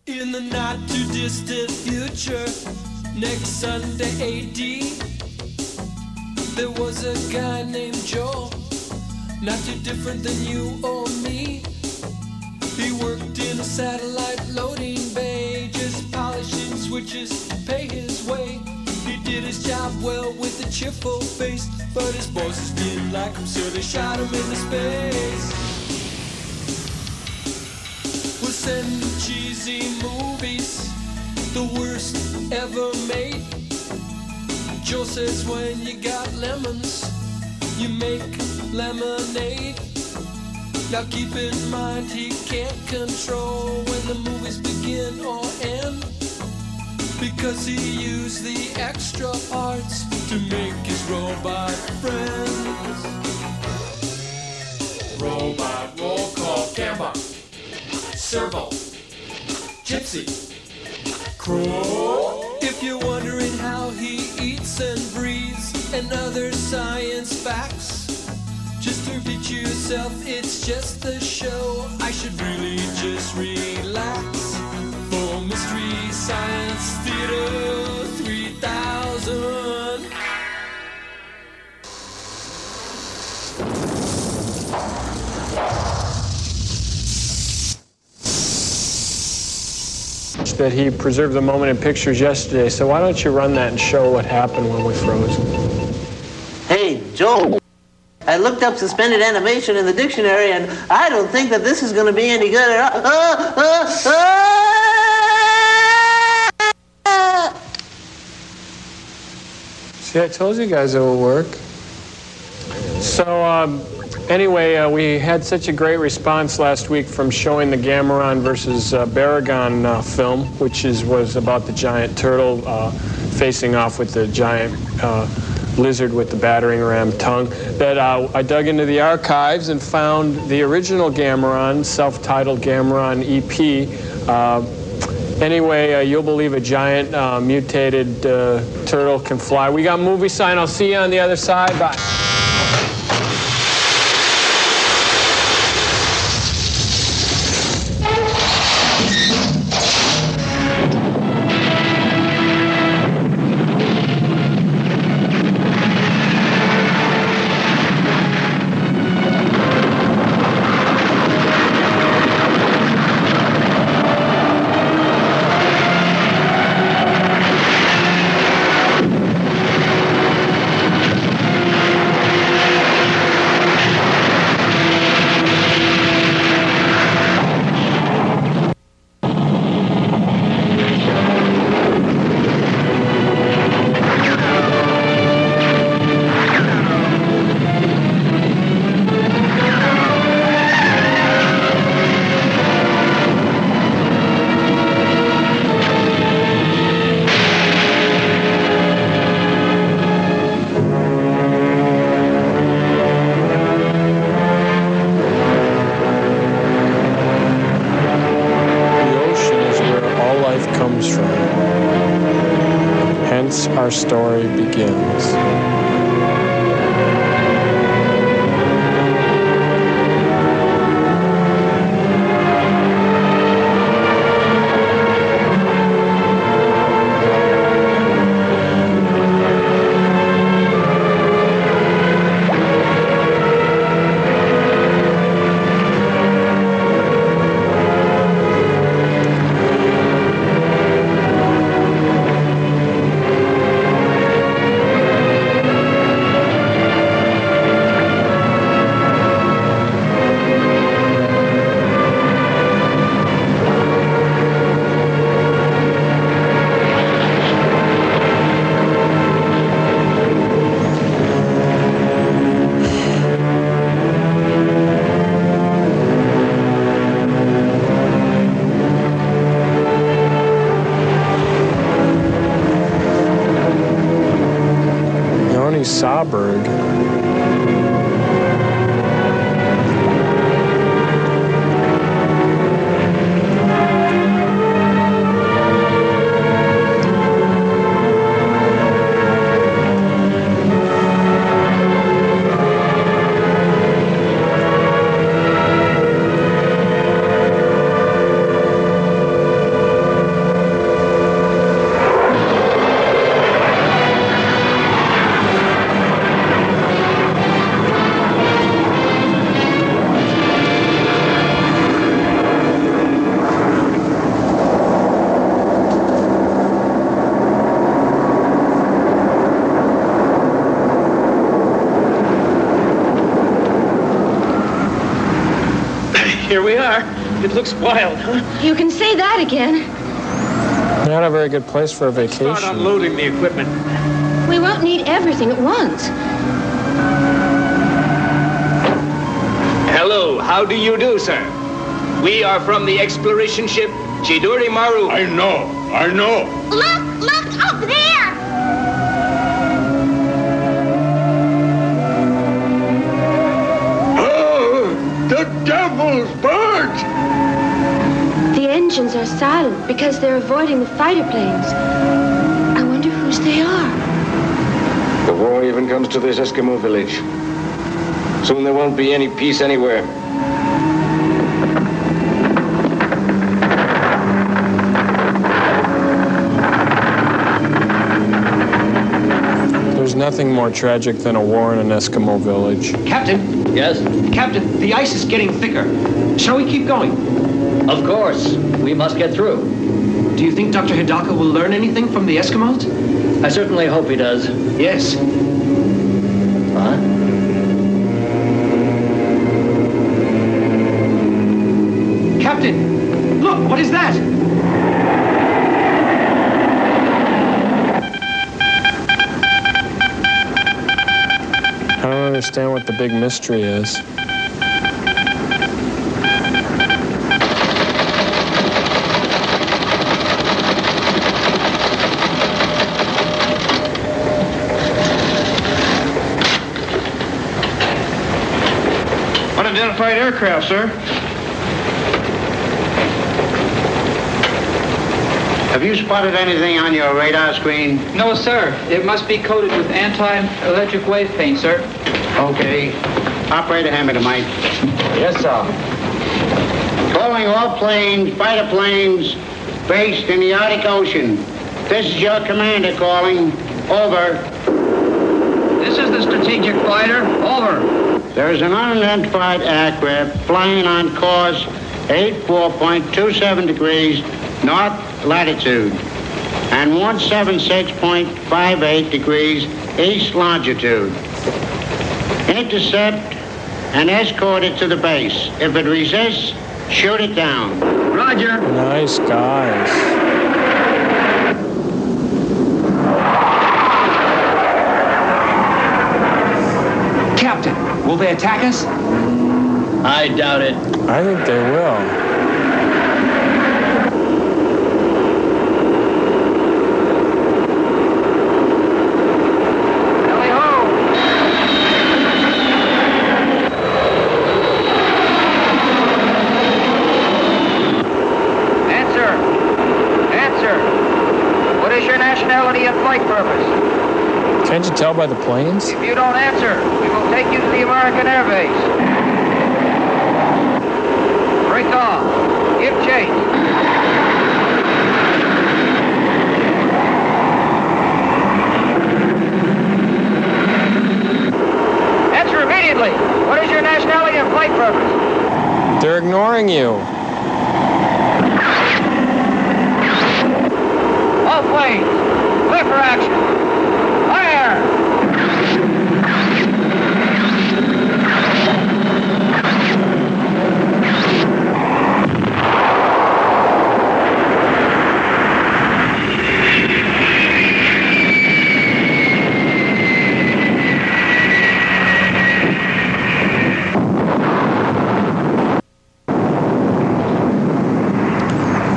In the not too distant future, next Sunday AD, there was a guy named Joe, not too different than you or me. He worked in a satellite loading bay, just polishing switches to pay his way. He did his job well with a cheerful face, but his bosses didn't like him, so they shot him into space. We'll send cheesy movies, the worst ever made. Joe says when you got lemons, you make lemonade. Now keep in mind he can't control when the movies begin or end, because he used the extra parts to make his robot friends. Robot roll call, camera, servo, gypsy, crow. If you're wondering how he eats and breathes and other science facts, just repeat yourself, it's just a show. I should really just relax. For Mystery Science Theater 3000. That he preserved the moment in pictures yesterday, so why don't you run that and show what happened when we froze? Hey, Joel, I looked up suspended animation in the dictionary, and I don't think that this is going to be any good at all. See, I told you guys it would work. So, anyway, we had such a great response last week from showing the Gameron versus Baragon film, which was about the giant turtle facing off with the giant lizard with the battering ram tongue, that I dug into the archives and found the original Gameron, self-titled Gameron EP. Anyway, you'll believe a giant mutated turtle can fly. We got movie sign. I'll see you on the other side. Bye. Our story begins. Sawbird. Here we are. It looks wild, huh? You can say that again. Not a very good place for a vacation. Start unloading the equipment. We won't need everything at once. Hello, how do you do, sir? We are from the exploration ship Chidori Maru. I know. Look up there! Oh, the devil's birds! The engines are silent because they're avoiding the fighter planes. I wonder whose they are. The war even comes to this Eskimo village. Soon there won't be any peace anywhere. There's nothing more tragic than a war in an Eskimo village. Captain? Yes? Captain, the ice is getting thicker. Shall we keep going? Of course. We must get through. Do you think Dr. Hidaka will learn anything from the Eskimos? I certainly hope he does. Yes. Huh? Captain, look, what is that? I don't understand what the big mystery is. Unidentified aircraft, sir. Have you spotted anything on your radar screen? No, sir. It must be coated with anti-electric wave paint, sir. Okay. Operator, hand me the mic. Yes, sir. Calling all planes, fighter planes, based in the Arctic Ocean. This is your commander calling. Over. This is the strategic fighter. Over. There is an unidentified aircraft flying on course 84.27 degrees north latitude and 176.58 degrees east longitude. Intercept and escort it to the base. If it resists, shoot it down. Roger. Nice guys. Captain, will they attack us? I doubt it. I think they will. Can't you tell by the planes? If you don't answer, we will take you to the American Air Base. Break off. Give chase. Answer immediately. What is your nationality and flight purpose? They're ignoring you. All planes, clear for action. Fire!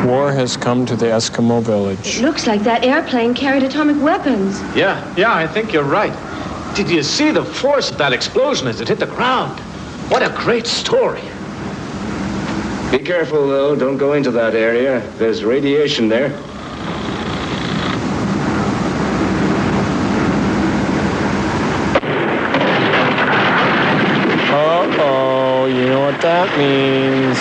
War has come to the Eskimo village. It looks like that airplane carried atomic weapons. Yeah, I think you're right. Did you see the force of that explosion as it hit the ground? What a great story. Be careful, though. Don't go into that area. There's radiation there. Uh-oh, you know what that means.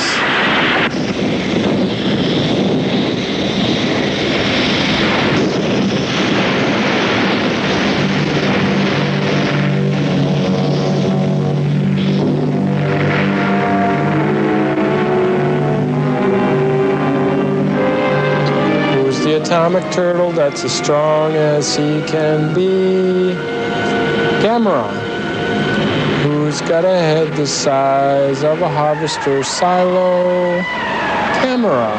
Atomic turtle that's as strong as he can be. Gamera. Who's He's got a head the size of a harvester's silo. Camera.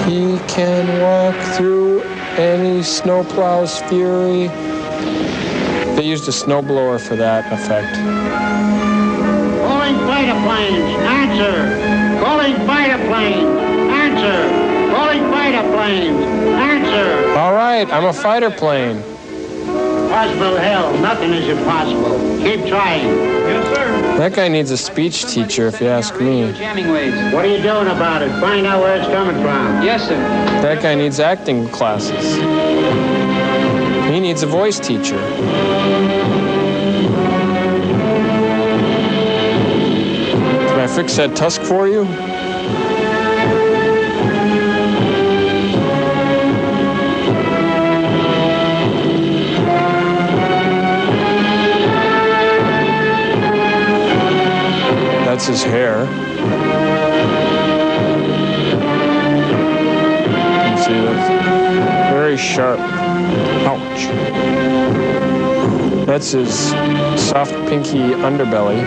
He can walk through any snowplow's fury. They used a snowblower for that effect. Calling fighter planes. Answer. Calling fighter planes. Answer. Calling fighter planes. Answer. All right, I'm a fighter plane. Possible hell. Nothing is impossible. Keep trying. Yes, sir. That guy needs a speech teacher, if you ask me. Jamming waves. What are you doing about it? Find out where it's coming from. Yes, sir. That guy needs acting classes. He needs a voice teacher. Can I fix that tusk for you? That's his hair. You can see that's very sharp. Ouch. That's his soft pinky underbelly.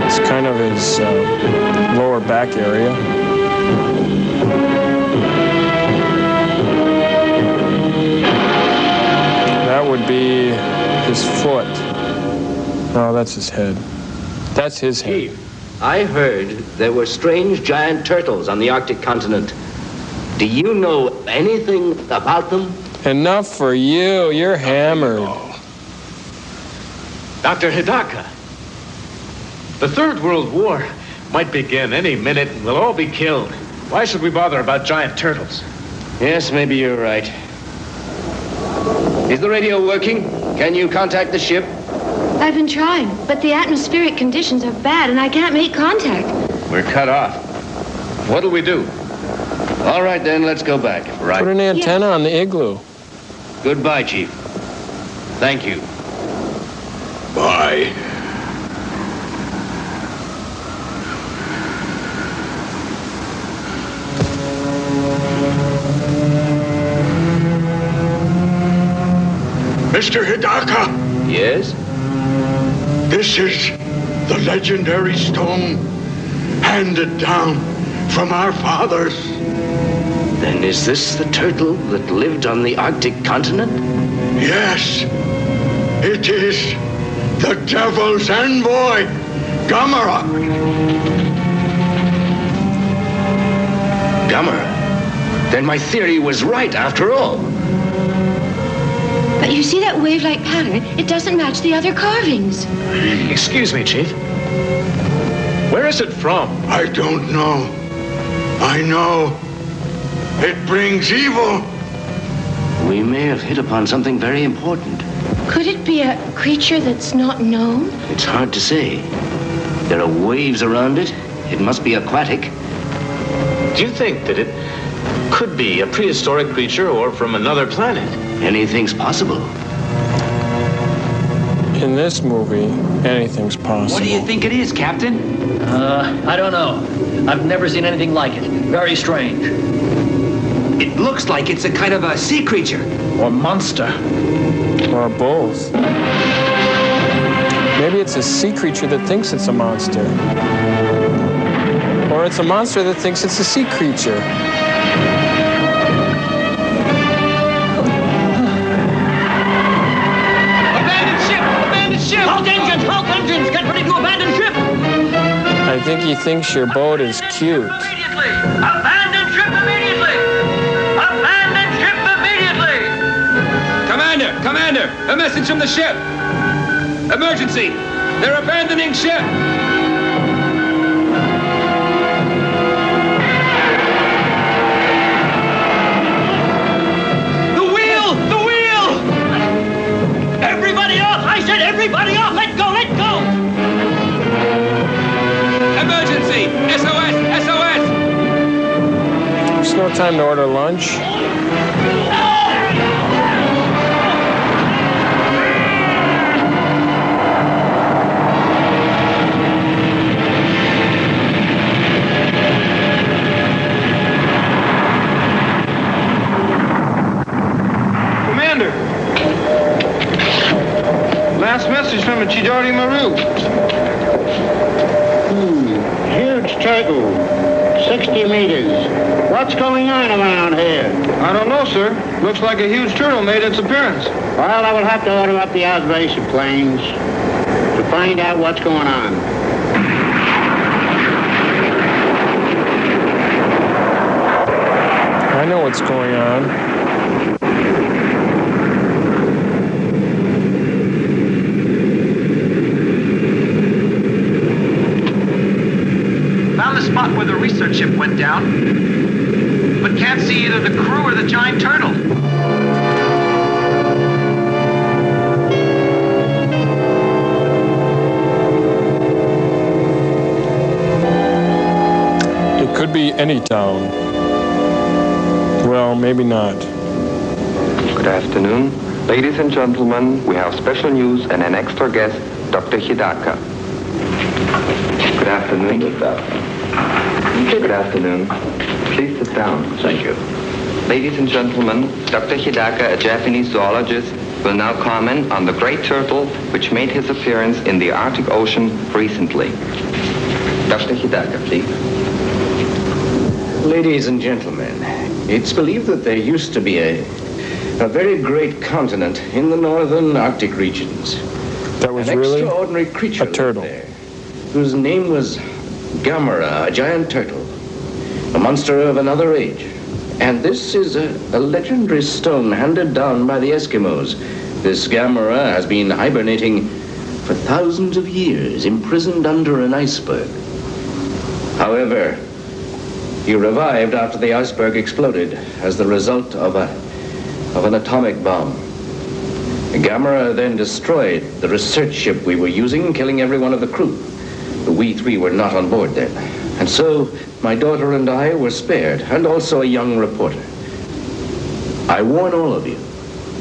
It's kind of his lower back area. That would be his foot. Oh, that's his head. That's his head. Chief, I heard there were strange giant turtles on the Arctic continent. Do you know anything about them? Enough for you. You're hammered. Dr. Hidaka, the Third World War might begin any minute and we'll all be killed. Why should we bother about giant turtles? Yes, maybe you're right. Is the radio working? Can you contact the ship? I've been trying, but the atmospheric conditions are bad and I can't make contact. We're cut off. What'll we do? All right, then, let's go back. Right. Put an antenna on the igloo. Goodbye, Chief. Thank you. Bye. Mr. Hidaka, Yes? this is the legendary stone handed down from our fathers. Then is this the turtle that lived on the Arctic continent? Yes, it is the devil's envoy, Gamera. Gamera? Then my theory was right after all. But you see that wave-like pattern? It doesn't match the other carvings. Excuse me, Chief. Where is it from? I don't know. I know it brings evil. We may have hit upon something very important. Could it be a creature that's not known? It's hard to say. There are waves around it. It must be aquatic. Do you think that it could be a prehistoric creature or from another planet? Anything's possible. In this movie, anything's possible. What do you think it is, Captain? I don't know. I've never seen anything like it. Very strange. It looks like it's a kind of a sea creature. Or monster. Or both. Maybe it's a sea creature that thinks it's a monster. Or it's a monster that thinks it's a sea creature. Halt engines! Get ready to abandon ship! I think he thinks your boat is cute. Immediately! Abandon ship immediately! Abandon ship immediately! Commander, a message from the ship. Emergency! They're abandoning ship! The wheel! Everybody off! I said everybody off! Let go! Emergency! SOS! There's no time to order lunch. Maru. Huge turtle. 60 meters. What's going on around here? I don't know, sir. Looks like a huge turtle made its appearance. Well, I will have to order up the observation planes to find out what's going on. I know what's going on. Found the spot where the research ship went down, but can't see either the crew or the giant turtle. It could be any town. Well, maybe not. Good afternoon. Ladies and gentlemen, we have special news and an extra guest, Dr. Hidaka. Good afternoon. Good afternoon. Please sit down. Thank you. Ladies and gentlemen, Dr. Hidaka, a Japanese zoologist, will now comment on the great turtle which made his appearance in the Arctic Ocean recently. Dr. Hidaka, please. Ladies and gentlemen, it's believed that there used to be a very great continent in the northern Arctic regions. That was an really extraordinary creature a turtle there, whose name was Gamera, a giant turtle, a monster of another age. And this is a legendary stone handed down by the Eskimos. This Gamera has been hibernating for thousands of years, imprisoned under an iceberg. However, he revived after the iceberg exploded as the result of an atomic bomb. Gamera then destroyed the research ship we were using, killing every one of the crew. We three were not on board then. And so my daughter and I were spared, and also a young reporter. I warn all of you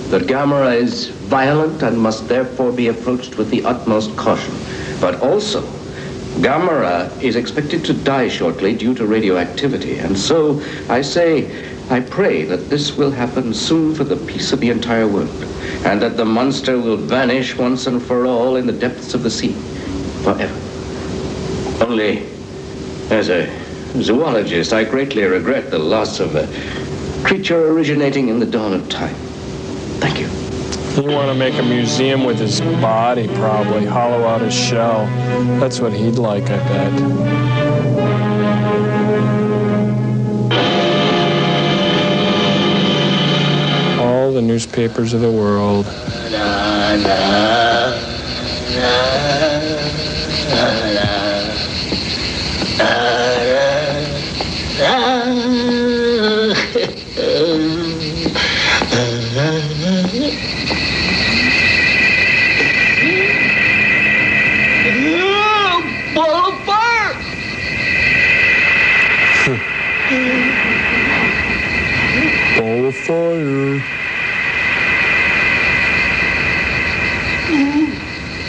that Gamera is violent and must therefore be approached with the utmost caution. But also, Gamera is expected to die shortly due to radioactivity. And so I pray that this will happen soon for the peace of the entire world, and that the monster will vanish once and for all in the depths of the sea, forever. Only, as a zoologist, I greatly regret the loss of a creature originating in the dawn of time. Thank you. You want to make a museum with his body, probably. Hollow out his shell. That's what he'd like, I bet. All the newspapers of the world. Ball of fire! Ball of fire.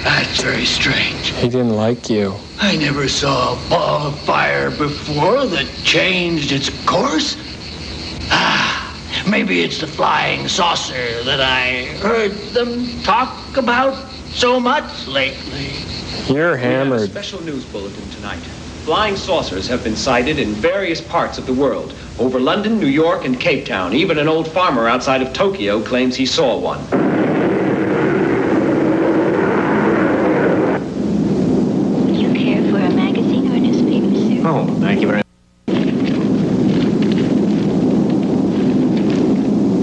That's very strange. He didn't like you. I never saw a ball of fire before that changed its course. Maybe it's the flying saucer that I heard them talk about so much lately. You're hammered. We have a special news bulletin tonight. Flying saucers have been sighted in various parts of the world. Over London, New York, and Cape Town. Even an old farmer outside of Tokyo claims he saw one. Would you care for a magazine or a newspaper, sir? Oh, thank you very much.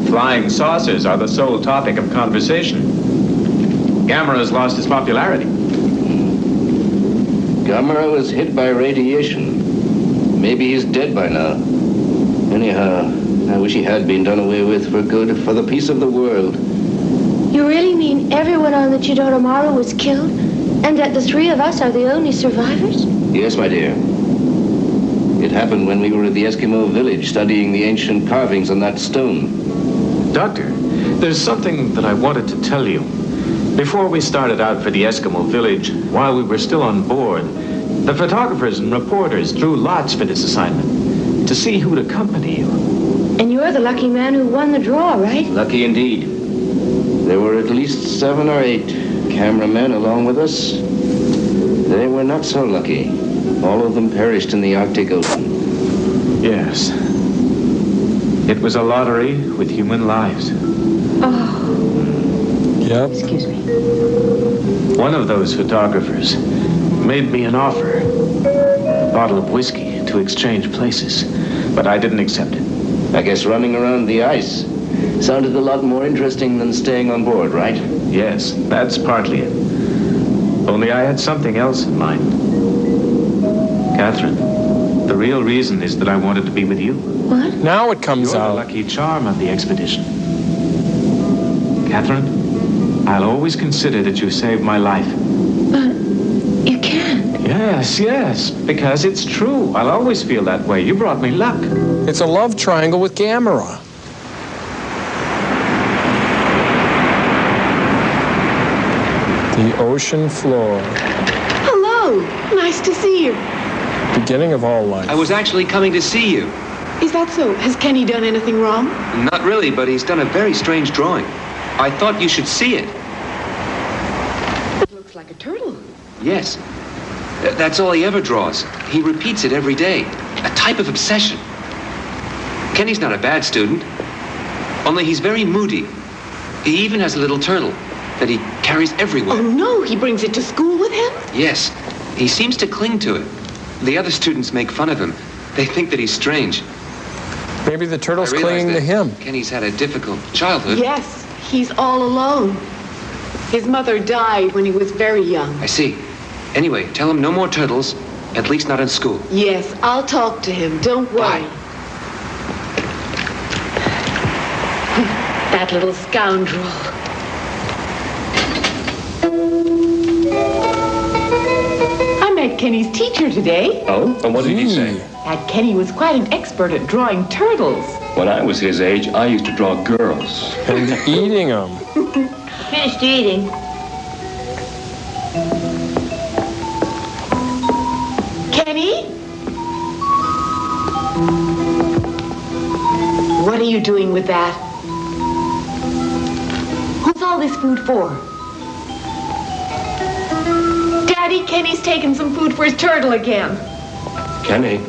Flying saucers are the sole topic of conversation. Gamera has lost his popularity. Gamera was hit by radiation. Maybe he's dead by now. Anyhow, I wish he had been done away with for good, for the peace of the world. You really mean everyone on the Chidoromaru was killed? And that the three of us are the only survivors? Yes, my dear. It happened when we were at the Eskimo village studying the ancient carvings on that stone. Doctor, there's something that I wanted to tell you. Before we started out for the Eskimo village, while we were still on board, the photographers and reporters drew lots for this assignment to see who'd accompany you. And you're the lucky man who won the draw, right? Lucky indeed. There were at least 7 or 8 cameramen along with us, They were not so lucky. All of them perished in the Arctic Ocean. Yes. It was a lottery with human lives. Oh. Yep. Excuse me. One of those photographers made me an offer. A bottle of whiskey to exchange places. But I didn't accept it. I guess running around the ice sounded a lot more interesting than staying on board, right? Yes, that's partly it. Only I had something else in mind. Catherine, the real reason is that I wanted to be with you. What? Now it comes You're out. the lucky charm of the expedition. Catherine, I'll always consider that you saved my life. But you can't. Yes, because it's true. I'll always feel that way. You brought me luck. It's a love triangle with Gamera. The ocean floor. Hello. Nice to see you. Beginning of all life. I was actually coming to see you. Is that so? Has Kenny done anything wrong? Not really, but he's done a very strange drawing. I thought you should see it. It looks like a turtle. Yes. That's all he ever draws. He repeats it every day. A type of obsession. Kenny's not a bad student. Only he's very moody. He even has a little turtle that he carries everywhere. Oh, no. He brings it to school with him? Yes. He seems to cling to it. The other students make fun of him. They think that he's strange. Maybe the turtle's clinging to him. Kenny's had a difficult childhood. Yes. He's all alone. His mother died when he was very young. I see. Anyway, tell him no more turtles, at least not in school. Yes, I'll talk to him. Don't worry. Bye. That little scoundrel. I met Kenny's teacher today. Oh? And what did he say? That Kenny was quite an expert at drawing turtles. When I was his age, I used to draw girls. And eating them. Finished eating. Kenny? What are you doing with that? What's all this food for? Daddy, Kenny's taken some food for his turtle again. Kenny,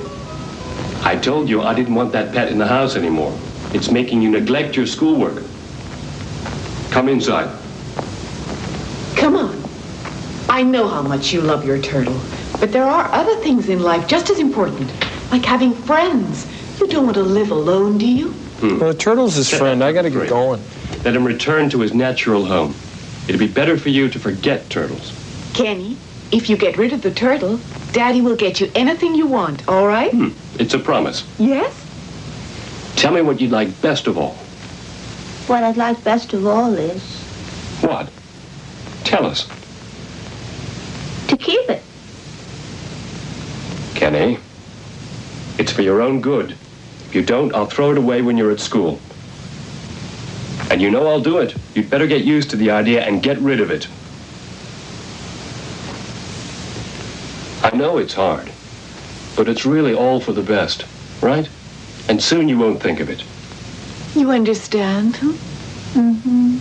I told you I didn't want that pet in the house anymore. It's making you neglect your schoolwork. Come inside. Come on. I know how much you love your turtle, but there are other things in life just as important, like having friends. You don't want to live alone, do you? Well, the turtle's his friend. I gotta get going. Let him return to his natural home. It'd be better for you to forget turtles. Kenny, if you get rid of the turtle, Daddy will get you anything you want, all right? It's a promise. Yes? Tell me what you'd like best of all. What I'd like best of all is What? Tell us. to keep it. Kenny, it's for your own good. If you don't, I'll throw it away when you're at school. And you know I'll do it. You'd better get used to the idea and get rid of it. I know it's hard, but it's really all for the best, right? And soon you won't think of it. You understand? Mm-hmm.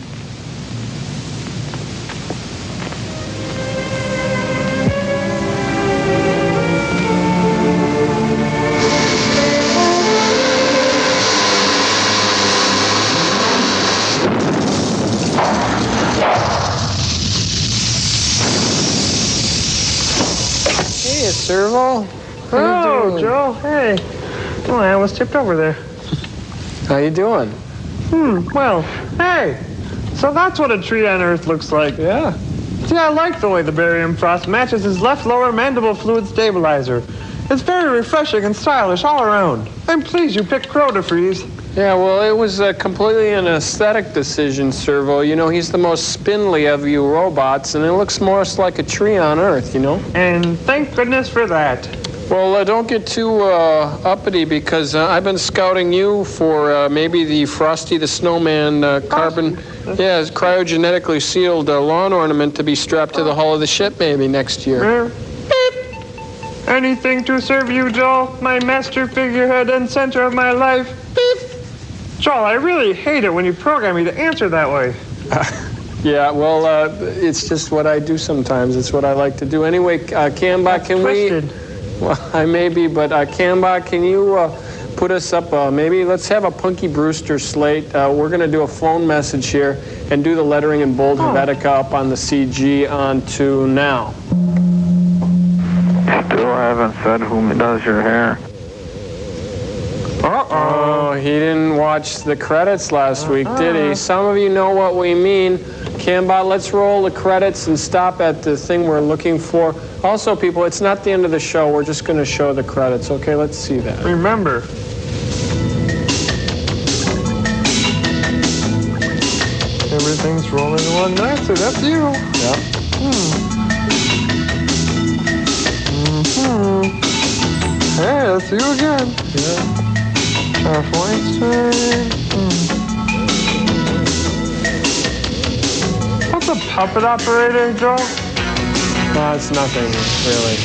Hey, Servo. Oh, Joe. Hey. Oh, I almost tipped over there. How you doing? Well, hey. So that's what a tree on Earth looks like. Yeah. See, I like the way the barium frost matches his left lower mandible fluid stabilizer. It's very refreshing and stylish all around. I'm pleased you picked Crow to freeze. Yeah, well, it was completely an aesthetic decision, Servo. You know, he's the most spindly of you robots, and it looks more like a tree on Earth, you know? And thank goodness for that. Well, don't get too uppity, because I've been scouting you for maybe the Frosty the Snowman carbon, cryogenetically sealed lawn ornament to be strapped to the hull of the ship maybe next year. Beep. Anything to serve you, Joel, my master figurehead and center of my life. Beep. Joel, I really hate it when you program me to answer that way. Yeah, well, it's just what I do sometimes. It's what I like to do. Anyway, Kamba, can we... Well, I may be, but Kamba, can you put us up, maybe let's have a Punky Brewster slate. We're going to do a phone message here and do the lettering in bold Helvetica up on the CG onto now. Still haven't said who does your hair. Uh-oh, he didn't watch the credits last week, did he? Some of you know what we mean. Kamba, let's roll the credits and stop at the thing we're looking for. Also, people, it's not the end of the show. We're just going to show the credits. Okay, let's see that. Remember. Everything's rolling along nicely. That's you. Yep. Hey, that's you again. Yeah. Jeff Weinstein. What's a puppet operator, Joe? No, it's nothing, really.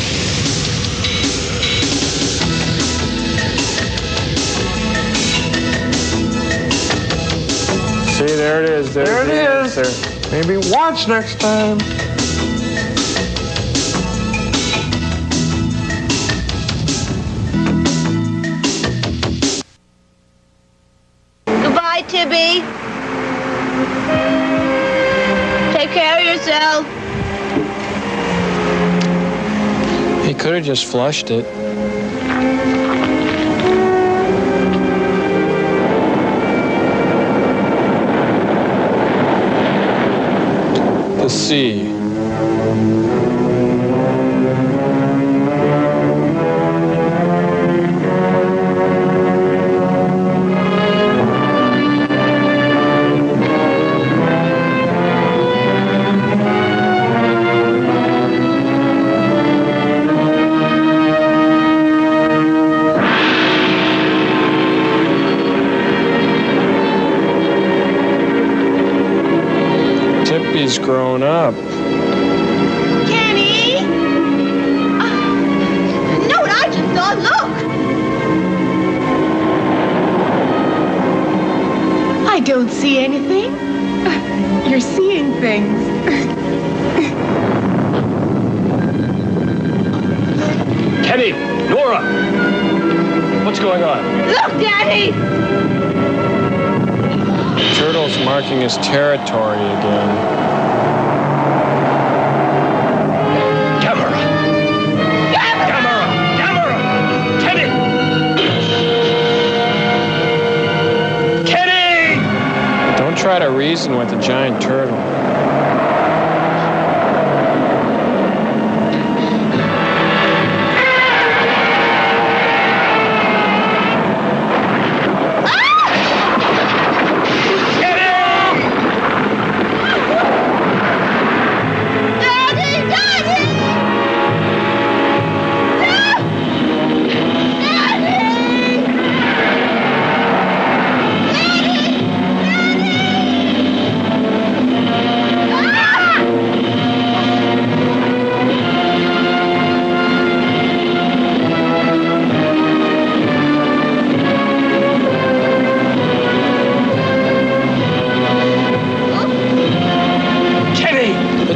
See, there it is. There it is. Maybe watch next time. Goodbye, Tibby. Take care of yourself. He could have just flushed it. The sea. Tippy's grown up. Kenny! Know what I just saw? Look! I don't see anything. You're seeing things. Kenny! Nora! What's going on? Look, Daddy! Turtle's marking his territory again. Gamera! Gamera! Gamera! Kenny! Kenny! Don't try to reason with the giant turtle.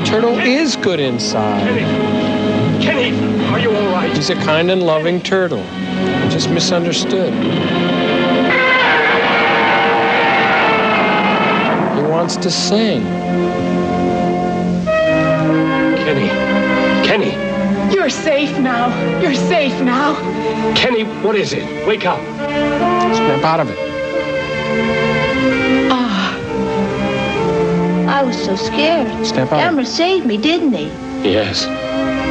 Turtle is good inside. Kenny, are you all right? He's a kind and loving turtle. Just misunderstood. He wants to sing. Kenny. Kenny. You're safe now. You're safe now. Kenny, what is it? Wake up. Snap out of it. I was so scared. Step out. Gamera saved me, didn't he? Yes.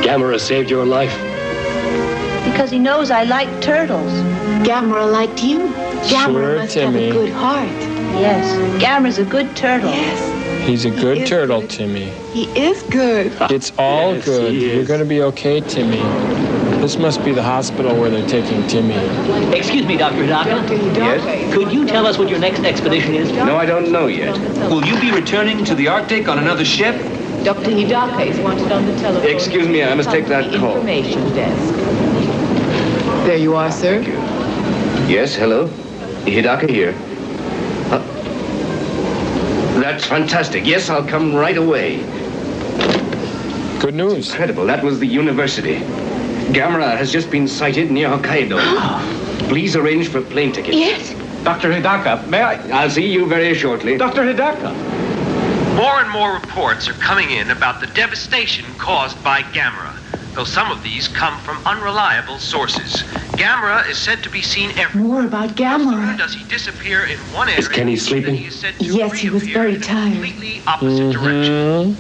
Gamera saved your life. Because he knows I like turtles. Gamera liked you. Gamera must have Timmy. a good heart. Yes. Gamera's a good turtle. Yes. He's a good turtle, Timmy. He is good. It's all good. You're going to be okay, Timmy. This must be the hospital where they're taking Timmy. Excuse me, Dr. Hidaka. Yes? Could you tell us what your next expedition is? No, I don't know yet. Will you be returning to the Arctic on another ship? Dr. Hidaka is wanted on the telephone. Excuse me, I must take that call. Information desk. There you are, sir. Yes, hello. Hidaka here. That's fantastic. Yes, I'll come right away. Good news. It's incredible. That was the university. Gamera has just been sighted near Hokkaido. Please arrange for plane tickets. Yes. Dr. Hidaka, may I? I'll see you very shortly. Dr. Hidaka. More and more reports are coming in about the devastation caused by Gamera, though some of these come from unreliable sources. Gamera is said to be seen everywhere. More about Gamera. Does he disappear in one area? Is Kenny sleeping? He is said to Yes, he was very tired. completely opposite direction.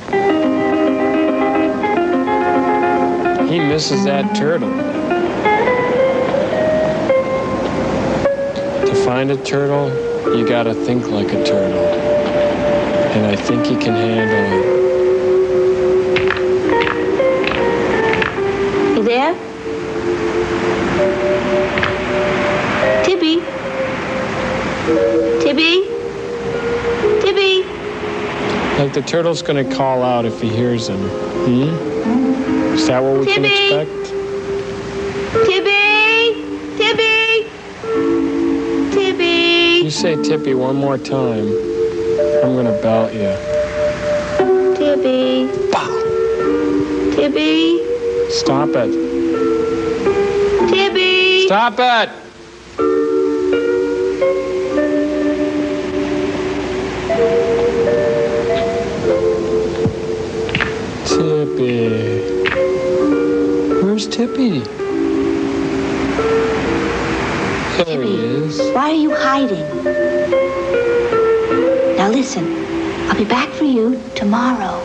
He misses that turtle. To find a turtle, you gotta think like a turtle. And I think he can handle it. You there? Tibby? Tibby? Tibby? Like the turtle's gonna call out if he hears him. Is that what we can expect? Tibby? Tibby? Tibby? You say Tippy one more time, I'm gonna belt you. Tibby? Tibby? Stop it. Tibby? Stop it! Tippy. Where's Tippy? There he is. Why are you hiding? Now listen, I'll be back for you tomorrow.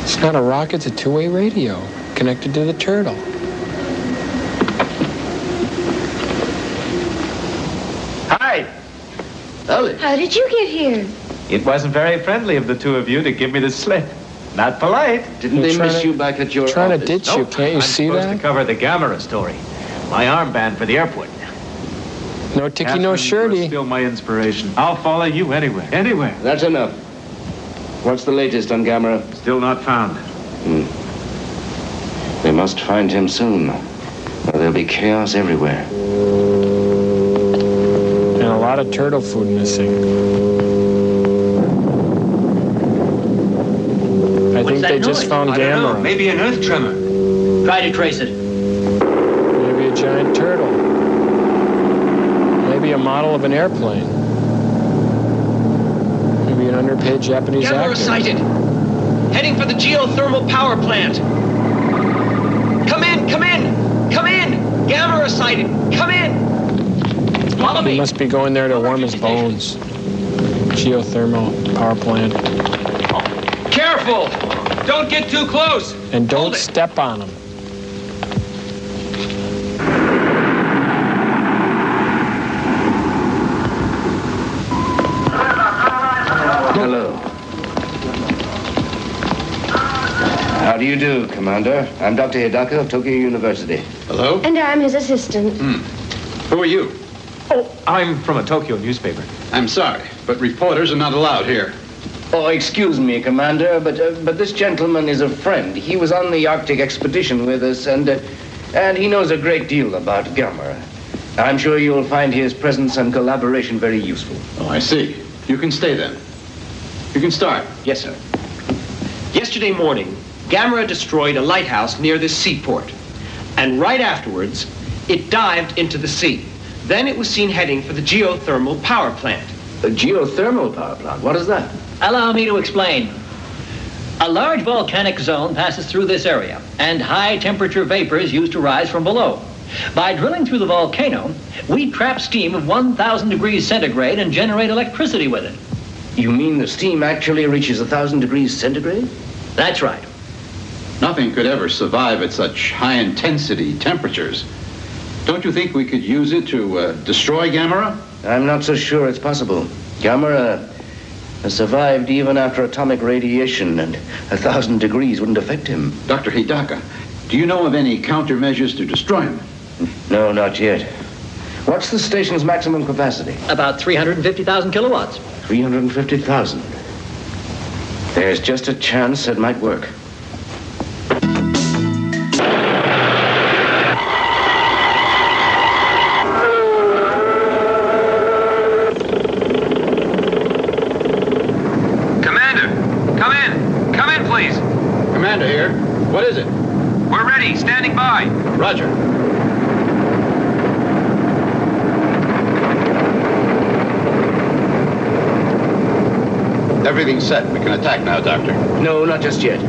It's not a rocket, it's a two-way radio connected to the turtle. Hi. Ellie. How did you get here? It wasn't very friendly of the two of you to give me the slip. Not polite. Didn't they miss you back at your Trying office? to ditch you, can't you see I'm supposed that? to cover the Gamera story. My armband for the airport. No ticky, no shirty. Still my inspiration. I'll follow you anywhere. Anywhere. That's enough. What's the latest on Gamera? Still not found. They must find him soon, or there'll be chaos everywhere. And a lot of turtle food missing. I think they just found I don't know. Gamera. Maybe an earth tremor. Try to trace it. Maybe a giant turtle. Maybe a model of an airplane. Maybe an underpaid Japanese Gamera actor. sighted. Heading for the geothermal power plant. Come in, come in, come in. Gamera sighted. Come in. Follow He me. must be going there to warm his bones. Geothermal power plant. Careful. Don't get too close. And don't step on him. Hello. How do you do, Commander? I'm Dr. Hidaka of Tokyo University. Hello? And I'm his assistant. Who are you? Oh, I'm from a Tokyo newspaper. I'm sorry, but reporters are not allowed here. Oh, excuse me, Commander, but this gentleman is a friend. He was on the Arctic expedition with us, and he knows a great deal about Gamera. I'm sure you'll find his presence and collaboration very useful. Oh, I see. You can stay then. You can start. Yes, sir. Yesterday morning, Gamera destroyed a lighthouse near this seaport. And right afterwards, it dived into the sea. Then it was seen heading for the geothermal power plant. A geothermal power plant? What is that? Allow me to explain. A large volcanic zone passes through this area, and high-temperature vapors used to rise from below. By drilling through the volcano, we trap steam of 1,000 degrees centigrade and generate electricity with it. You mean the steam actually reaches 1,000 degrees centigrade? That's right. Nothing could ever survive at such high-intensity temperatures. Don't you think we could use it to destroy Gamera? I'm not so sure it's possible. Gamera has survived even after atomic radiation, and 1,000 degrees wouldn't affect him. Dr. Hidaka, do you know of any countermeasures to destroy him? No, not yet. What's the station's maximum capacity? About 350,000 kilowatts. 350,000. There's just a chance it might work. What is it? We're ready. Standing by. Roger. Everything's set. We can attack now, Doctor. No, not just yet.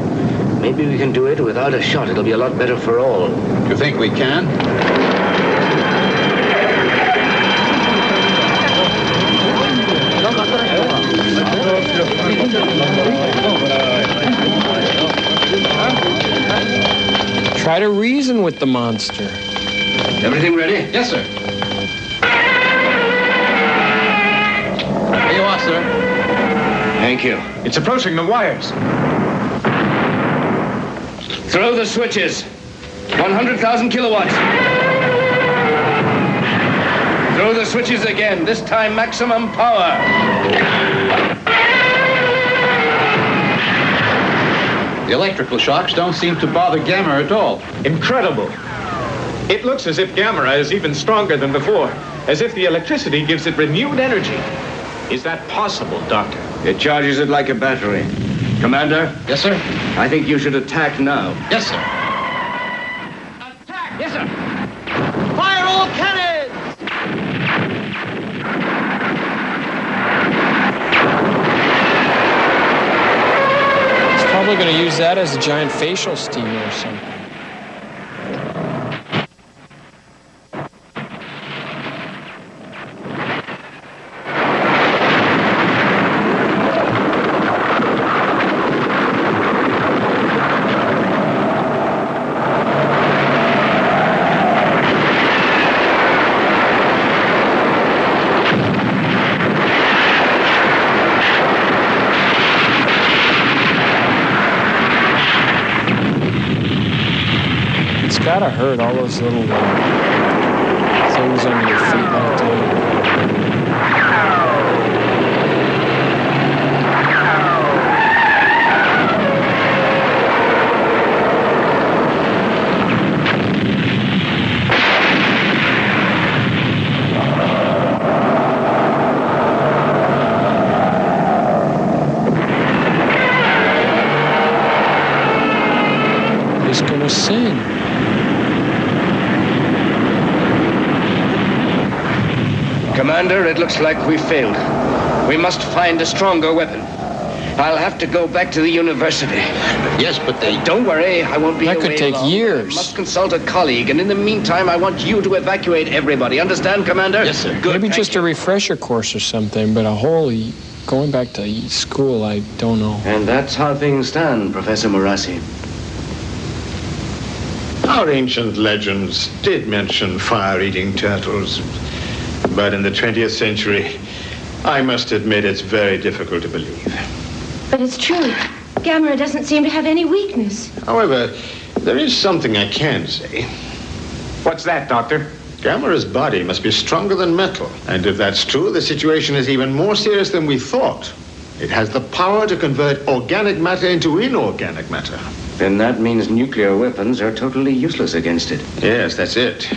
Maybe we can do it without a shot. It'll be a lot better for all. You think we can? Try to reason with the monster. Everything ready? Yes, sir. Here you are, sir. Thank you. It's approaching the wires. Throw the switches. 100,000 kilowatts. Throw the switches again. This time maximum power. The electrical shocks don't seem to bother Gamma at all. Incredible. It looks as if Gamma is even stronger than before, as if the electricity gives it renewed energy. Is that possible, Doctor? It charges it like a battery. Commander? Yes, sir? I think you should attack now. Yes, sir. Attack! Yes, sir. Fire all cannons! He's probably going to use that as a giant facial steamer or something. Gotta hurt all those little things under your feet all the time. He's gonna sing. Commander, it looks like we failed. We must find a stronger weapon. I'll have to go back to the university. Yes, but they... Don't worry, I won't be That away could take long. years. I must consult a colleague, and in the meantime, I want you to evacuate everybody. Understand, Commander? Yes, sir. Good. Maybe just a refresher course or something, but a whole going back to school, I don't know. And that's how things stand, Professor Morassi. Our ancient legends did mention fire-eating turtles, but in the 20th century, I must admit it's very difficult to believe. But it's true. Gamera doesn't seem to have any weakness. However, there is something I can say. What's that, Doctor? Gamera's body must be stronger than metal. And if that's true, the situation is even more serious than we thought. It has the power to convert organic matter into inorganic matter. Then that means nuclear weapons are totally useless against it. Yes, that's it.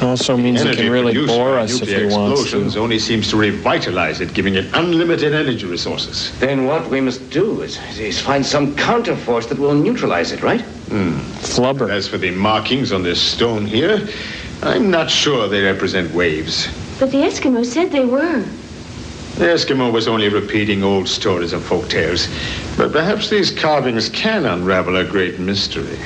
Also means it can really bore us if he wants explosions to. only seems to revitalize it, giving it unlimited energy resources. Then what we must do is find some counterforce that will neutralize it, right? Flubber. As for the markings on this stone here, I'm not sure they represent waves. But the Eskimo said they were. The Eskimo was only repeating old stories and folk tales, but perhaps these carvings can unravel a great mystery.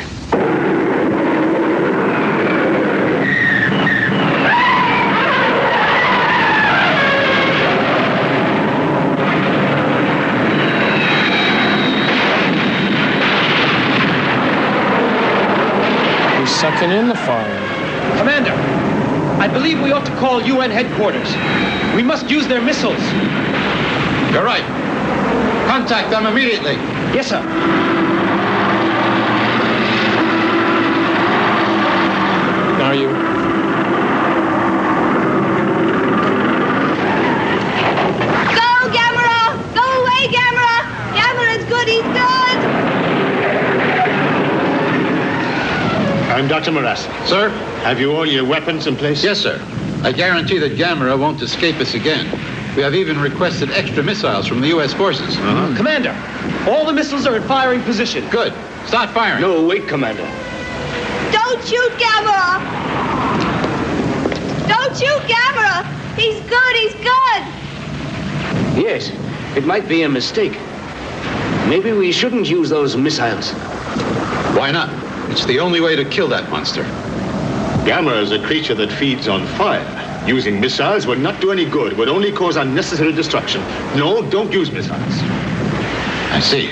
Sucking in the fire. Commander, I believe we ought to call UN headquarters. We must use their missiles. You're right. Contact them immediately. Yes, sir. Now you. Go, Gamera! Go away, Gamera! Gamera's good, he's good! I'm Dr. Morassi. Sir? Have you all your weapons in place? Yes, sir. I guarantee that Gamera won't escape us again. We have even requested extra missiles from the U.S. forces. Commander, all the missiles are in firing position. Good. Start firing. No, wait, Commander. Don't shoot Gamera! Don't shoot Gamera! He's good, he's good! Yes, it might be a mistake. Maybe we shouldn't use those missiles. Why not? It's the only way to kill that monster. Gamera is a creature that feeds on fire. Using missiles would not do any good. It would only cause unnecessary destruction. No, don't use missiles. I see.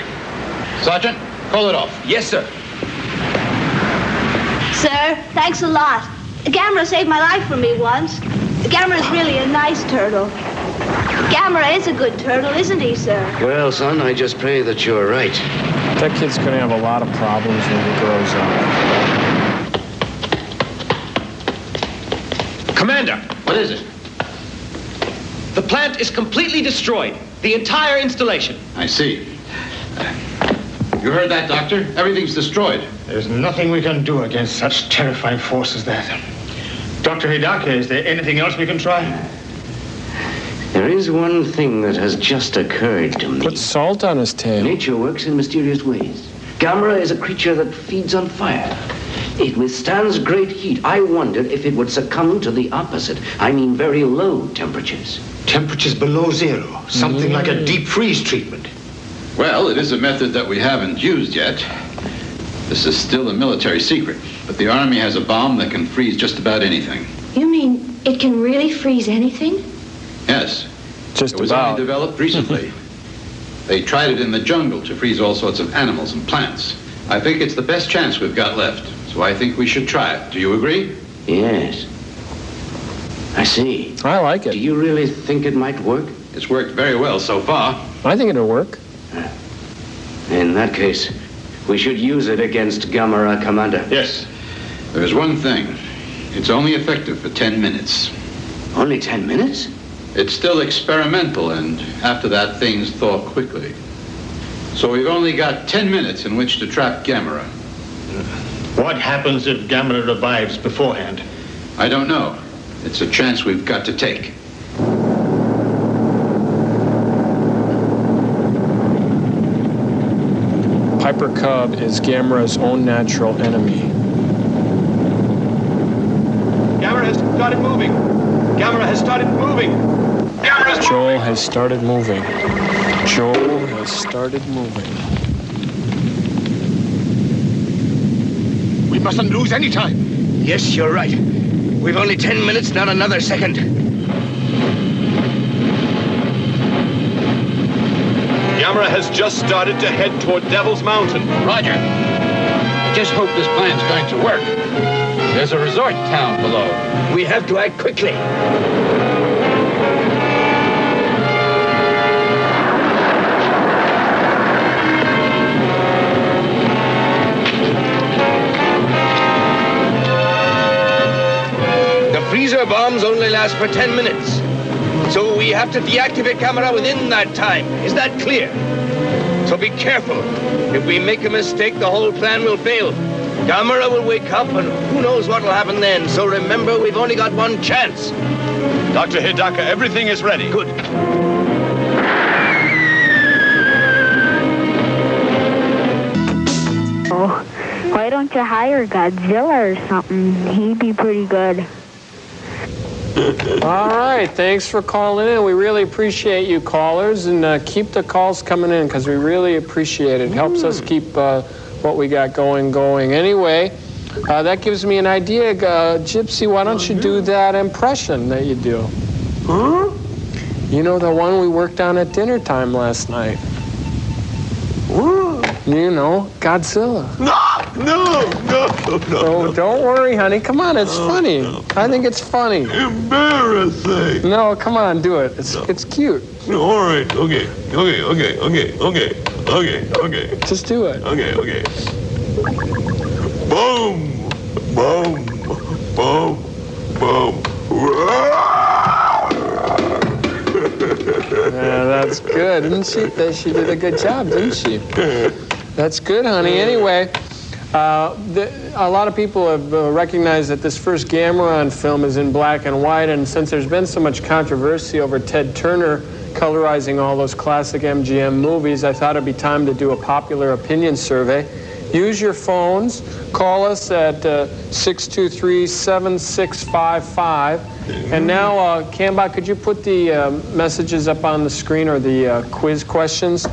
Sergeant, call it off. Yes, sir. Sir, thanks a lot. Gamera saved my life for me once. Gamera is really a nice turtle. Gamera is a good turtle, isn't he, sir? Well, son, I just pray that you're right. That kid's going to have a lot of problems when he grows up. Commander! What is it? The plant is completely destroyed. The entire installation. I see. You heard that, Doctor? Everything's destroyed. There's nothing we can do against such terrifying force as that. Dr. Hidaka, is there anything else we can try? There is one thing that has just occurred to me. Put salt on his tail. Nature works in mysterious ways. Gamera is a creature that feeds on fire. It withstands great heat. I wondered if it would succumb to the opposite. I mean very low temperatures. Temperatures below zero. Something like a deep freeze treatment. Well, it is a method that we haven't used yet. This is still a military secret, but the Army has a bomb that can freeze just about anything. You mean it can really freeze anything? Yes. Just it was about. only developed recently. They tried it in the jungle to freeze all sorts of animals and plants. I think it's the best chance we've got left, so I think we should try it. Do you agree? Yes. I see. I like it. Do you really think it might work? It's worked very well so far. I think it'll work. In that case, we should use it against Gamera, Commander. Yes. There's one thing. It's only effective for 10 minutes. Only 10 minutes? It's still experimental, and after that, things thaw quickly. So we've only got 10 minutes in which to trap Gamera. What happens if Gamera revives beforehand? I don't know. It's a chance we've got to take. Piper Cub is Gamera's own natural enemy. Gamera has started moving. Gamera has started moving. Joel has started moving. Joel has started moving. We mustn't lose any time. Yes, you're right. We've only 10 minutes, not another second. Gamera has just started to head toward Devil's Mountain. Roger. I just hope this plan's going to work. There's a resort town below. We have to act quickly. The freezer bombs only last for 10 minutes. So we have to deactivate Gamera within that time. Is that clear? So be careful. If we make a mistake, the whole plan will fail. Gamera will wake up, and who knows what will happen then. So remember, we've only got one chance. Dr. Hidaka, everything is ready. Good. Oh, why don't you hire Godzilla or something? He'd be pretty good. All right, thanks for calling in. We really appreciate you callers, and keep the calls coming in because we really appreciate it. It helps us keep what we got going. Anyway, that gives me an idea. Gypsy, why don't you do that impression that you do? Huh? You know, the one we worked on at dinner time last night. What? You know, Godzilla. No. Oh, don't worry, honey. Come on, it's funny. I think it's funny. Embarrassing. No, come on, do it. It's cute. All right. Okay. Just do it. Okay. Boom. Yeah, that's good, didn't she? She did a good job, didn't she? That's good, honey. Anyway, a lot of people have recognized that this first Gamera film is in black and white, and since there's been so much controversy over Ted Turner colorizing all those classic MGM movies, I thought it'd be time to do a popular opinion survey. use your phones. Call us at 623-7655. And now, Cambot, could you put the messages up on the screen, or the quiz questions?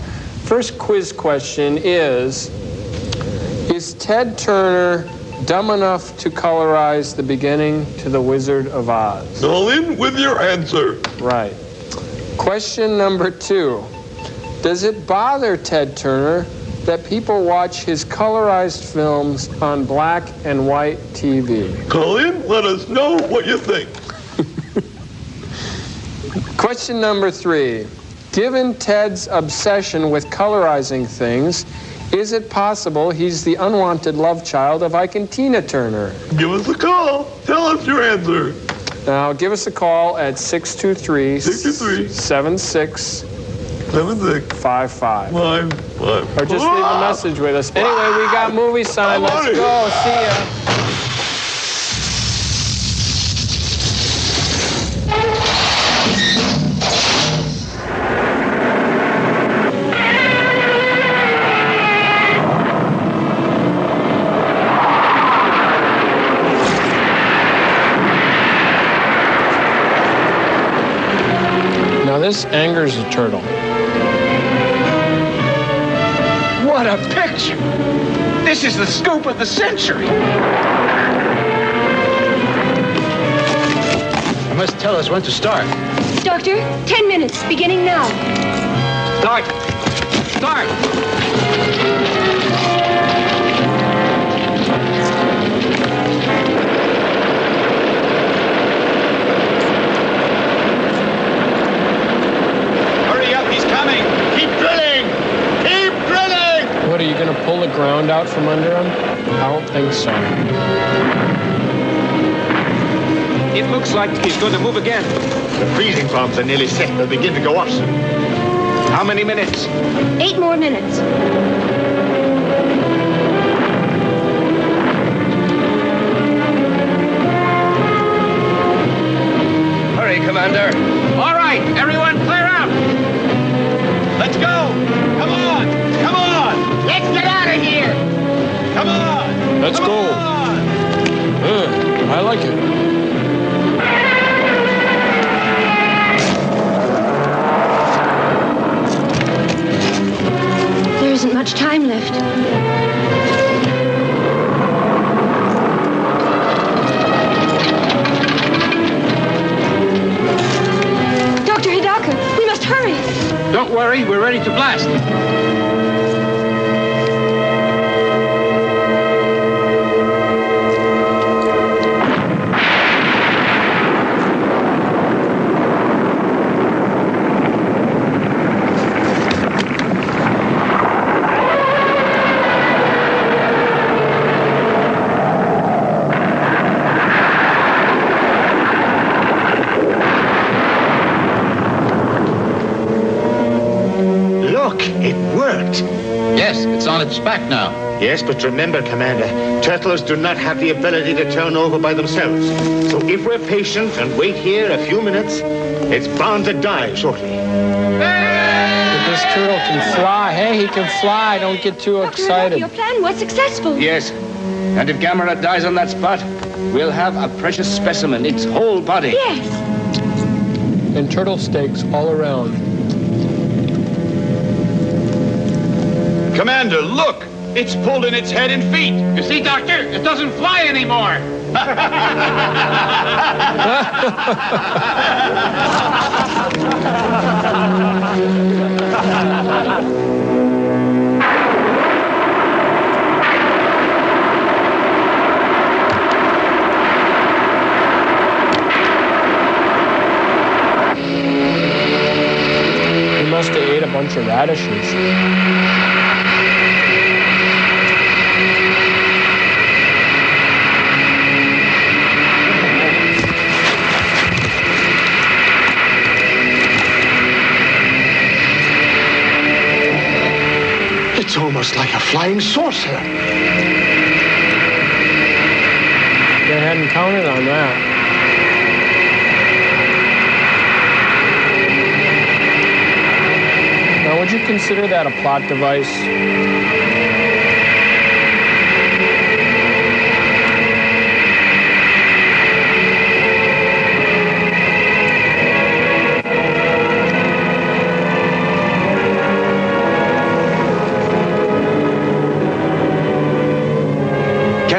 First quiz question is Ted Turner dumb enough to colorize the beginning to The Wizard of Oz? Call in with your answer. Right. Question number 2. Does it bother Ted Turner that people watch his colorized films on black and white TV? Call in, let us know what you think. Question number 3. Given Ted's obsession with colorizing things, is it possible he's the unwanted love child of Ike and Tina Turner? Give us a call. Tell us your answer. Now, give us a call at 623-7655. Or just leave a message with us. Anyway, we got movie sign. Let's go. See ya. This angers a turtle. What a picture! This is the scoop of the century. You must tell us when to start. Doctor, 10 minutes, beginning now. Start. Start. What, are you going to pull the ground out from under him? I don't think so. It looks like he's going to move again. The freezing bombs are nearly set. They'll begin to go off soon. How many minutes? 8 more minutes. Hurry, Commander. All right, everyone clear out. Let's go. Come on. Come on. Let's get out of here. Come on. Let's go. I like it. There isn't much time left. Dr. Hidaka, we must hurry. Don't worry, we're ready to blast. Yes, it's on its back now. Yes, but remember, Commander, turtles do not have the ability to turn over by themselves. So if we're patient and wait here a few minutes, it's bound to die shortly. But this turtle can fly. Hey, he can fly. Don't get too excited. Your plan was successful. Yes, and if Gamera dies on that spot, we'll have a precious specimen, its whole body. Yes. And turtle steaks all around. Commander, look! It's pulled in its head and feet. You see, Doctor? It doesn't fly anymore. He must have ate a bunch of radishes. It's almost like a flying saucer. They hadn't counted on that. Now, would you consider that a plot device?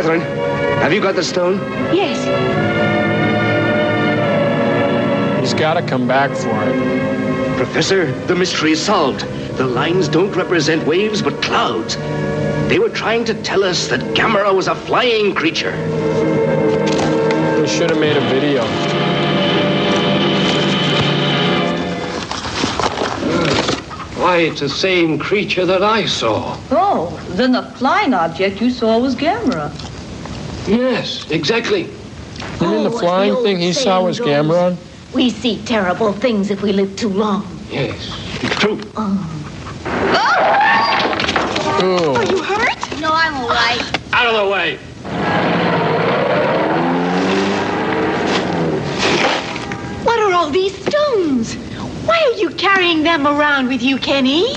Catherine, have you got the stone? Yes. He's got to come back for it. Professor, the mystery is solved. The lines don't represent waves, but clouds. They were trying to tell us that Gamera was a flying creature. They should have made a video. Why, it's the same creature that I saw. Oh, then the flying object you saw was Gamera. Yes, exactly. You mean the flying thing he saw was Gamera? We see terrible things if we live too long. Yes, it's true. Ooh. Are you hurt? No, I'm all right. Out of the way. What are all these stones? Why are you carrying them around with you, Kenny?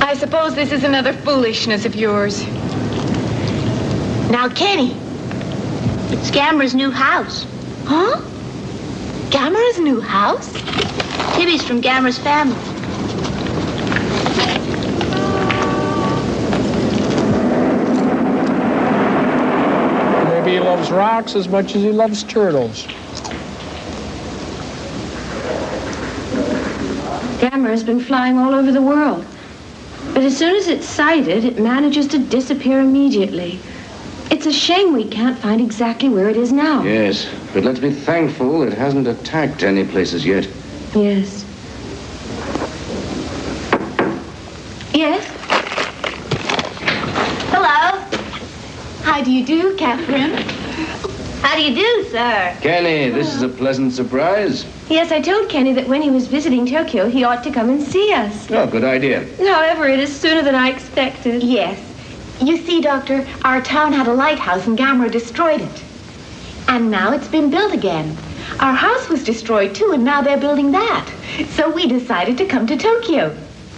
I suppose this is another foolishness of yours. Now, Kenny. It's Gamera's new house. Huh? Gamera's new house? Tibby's from Gamera's family. Maybe he loves rocks as much as he loves turtles. Gamera's been flying all over the world. But as soon as it's sighted, it manages to disappear immediately. It's a shame we can't find exactly where it is now. Yes, but let's be thankful it hasn't attacked any places yet. Yes. Yes? Hello. How do you do, Catherine? How do you do, sir? Kenny, this is a pleasant surprise. Yes, I told Kenny that when he was visiting Tokyo, he ought to come and see us. Oh, good idea. However, it is sooner than I expected. Yes. You see, Doctor, our town had a lighthouse and Gamera destroyed it. And now it's been built again. Our house was destroyed too, and now they're building that. So we decided to come to Tokyo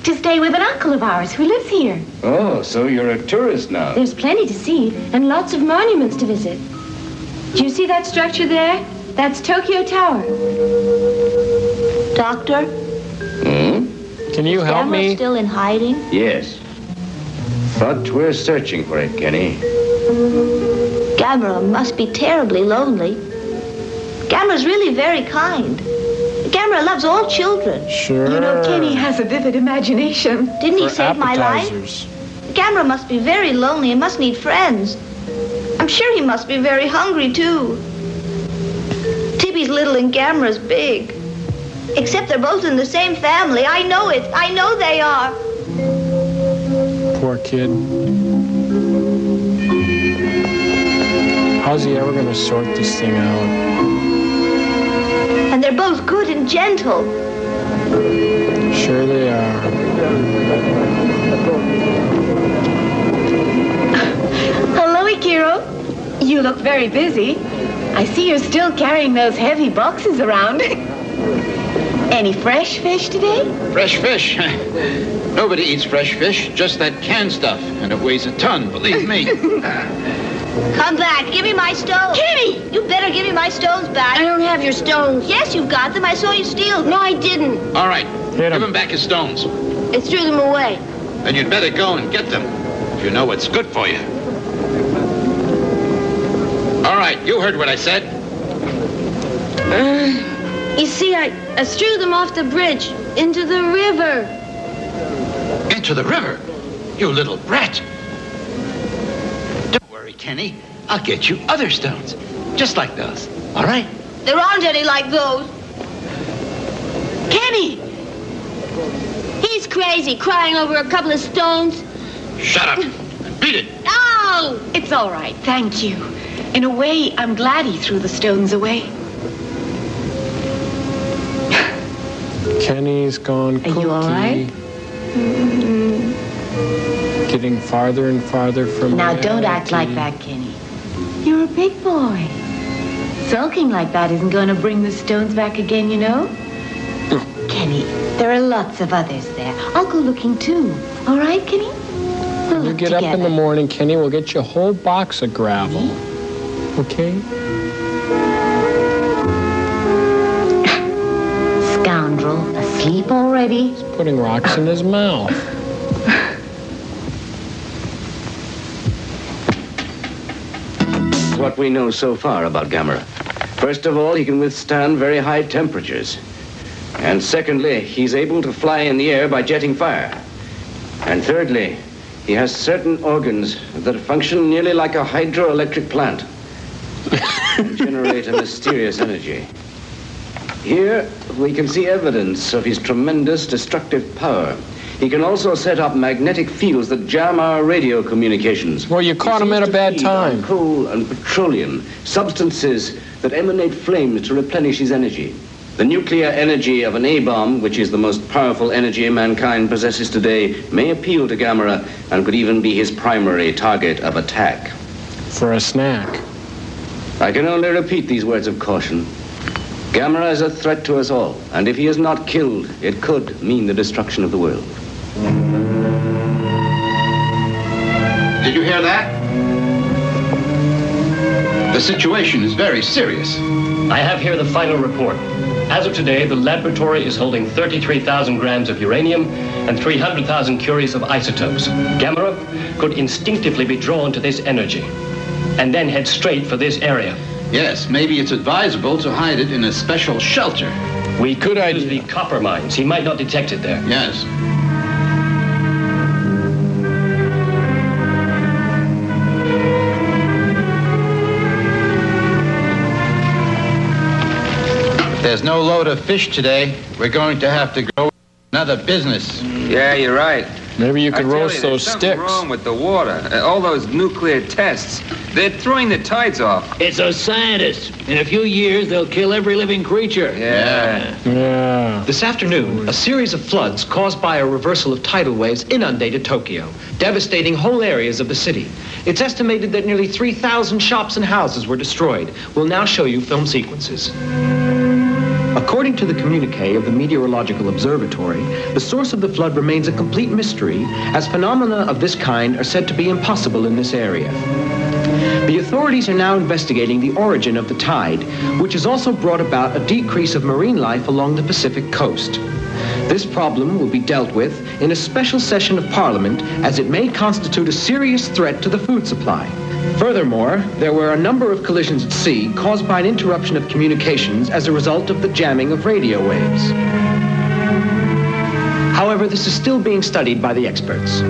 to stay with an uncle of ours who lives here. Oh, so you're a tourist now. There's plenty to see and lots of monuments to visit. Do you see that structure there? That's Tokyo Tower. Doctor? Can you help Gamera me? Still in hiding? Yes. But we're searching for it, Kenny. Gamera must be terribly lonely. Gamera's really very kind. Gamera loves all children. Sure. You know, Kenny has a vivid imagination. Didn't he For save my life? appetizers. Gamera must be very lonely and must need friends. I'm sure he must be very hungry, too. Tibby's little and Gamera's big. Except they're both in the same family. I know it. I know they are. Poor kid. How's he ever going to sort this thing out? And they're both good and gentle. Sure they are. Hello, Ikiro. You look very busy. I see you're still carrying those heavy boxes around. Any fresh fish today? Fresh fish? Nobody eats fresh fish, just that canned stuff. And it weighs a ton, believe me. Come back. Give me my stones. Kenny! You better give me my stones back. I don't have your stones. Yes, you've got them. I saw you steal them. No, I didn't. All right, give him back his stones. I threw them away. Then you'd better go and get them, if you know what's good for you. All right, you heard what I said. You see, I threw them off the bridge into the river. Into the river? You little brat. Don't worry, Kenny. I'll get you other stones, just like those. All right? There aren't any like those. Kenny! He's crazy, crying over a couple of stones. Shut up and beat it. No! It's all right, thank you. In a way, I'm glad he threw the stones away. Kenny's gone cookie. Are you all right? Getting farther and farther from Now, don't act like that, Kenny. You're a big boy. Sulking like that isn't going to bring the stones back again, you know? Kenny, there are lots of others there. I'll go looking, too. All right, Kenny? We'll When you look get up in the together. morning, Kenny, we'll get you a whole box of gravel. Okay? Scoundrel, asleep already? He's putting rocks in his mouth. is what we know so far about Gamera. First of all, he can withstand very high temperatures. And secondly, he's able to fly in the air by jetting fire. And thirdly, he has certain organs that function nearly like a hydroelectric plant and generate a mysterious energy. Here, we can see evidence of his tremendous destructive power. He can also set up magnetic fields that jam our radio communications. Well, you caught him at a bad time. Coal and petroleum, substances that emanate flames to replenish his energy. The nuclear energy of an A-bomb, which is the most powerful energy mankind possesses today, may appeal to Gamera and could even be his primary target of attack. For a snack. I can only repeat these words of caution. Gamera is a threat to us all, and if he is not killed, it could mean the destruction of the world. Did you hear that? The situation is very serious. I have here the final report. As of today, the laboratory is holding 33,000 grams of uranium and 300,000 curies of isotopes. Gamera could instinctively be drawn to this energy and then head straight for this area. Yes, maybe it's advisable to hide it in a special shelter. We could use the copper mines. He might not detect it there. Yes. If there's no load of fish today, we're going to have to go another business. Yeah, you're right. Maybe you could roast those sticks. sticks. Something wrong with the water. All those nuclear tests. They're throwing the tides off. It's those scientists. In a few years, they'll kill every living creature. Yeah. This afternoon, a series of floods caused by a reversal of tidal waves inundated Tokyo, devastating whole areas of the city. It's estimated that nearly 3,000 shops and houses were destroyed. We'll now show you film sequences. According to the communique of the Meteorological Observatory, the source of the flood remains a complete mystery, as phenomena of this kind are said to be impossible in this area. The authorities are now investigating the origin of the tide, which has also brought about a decrease of marine life along the Pacific coast. This problem will be dealt with in a special session of Parliament, as it may constitute a serious threat to the food supply. Furthermore, there were a number of collisions at sea caused by an interruption of communications as a result of the jamming of radio waves. However, this is still being studied by the experts.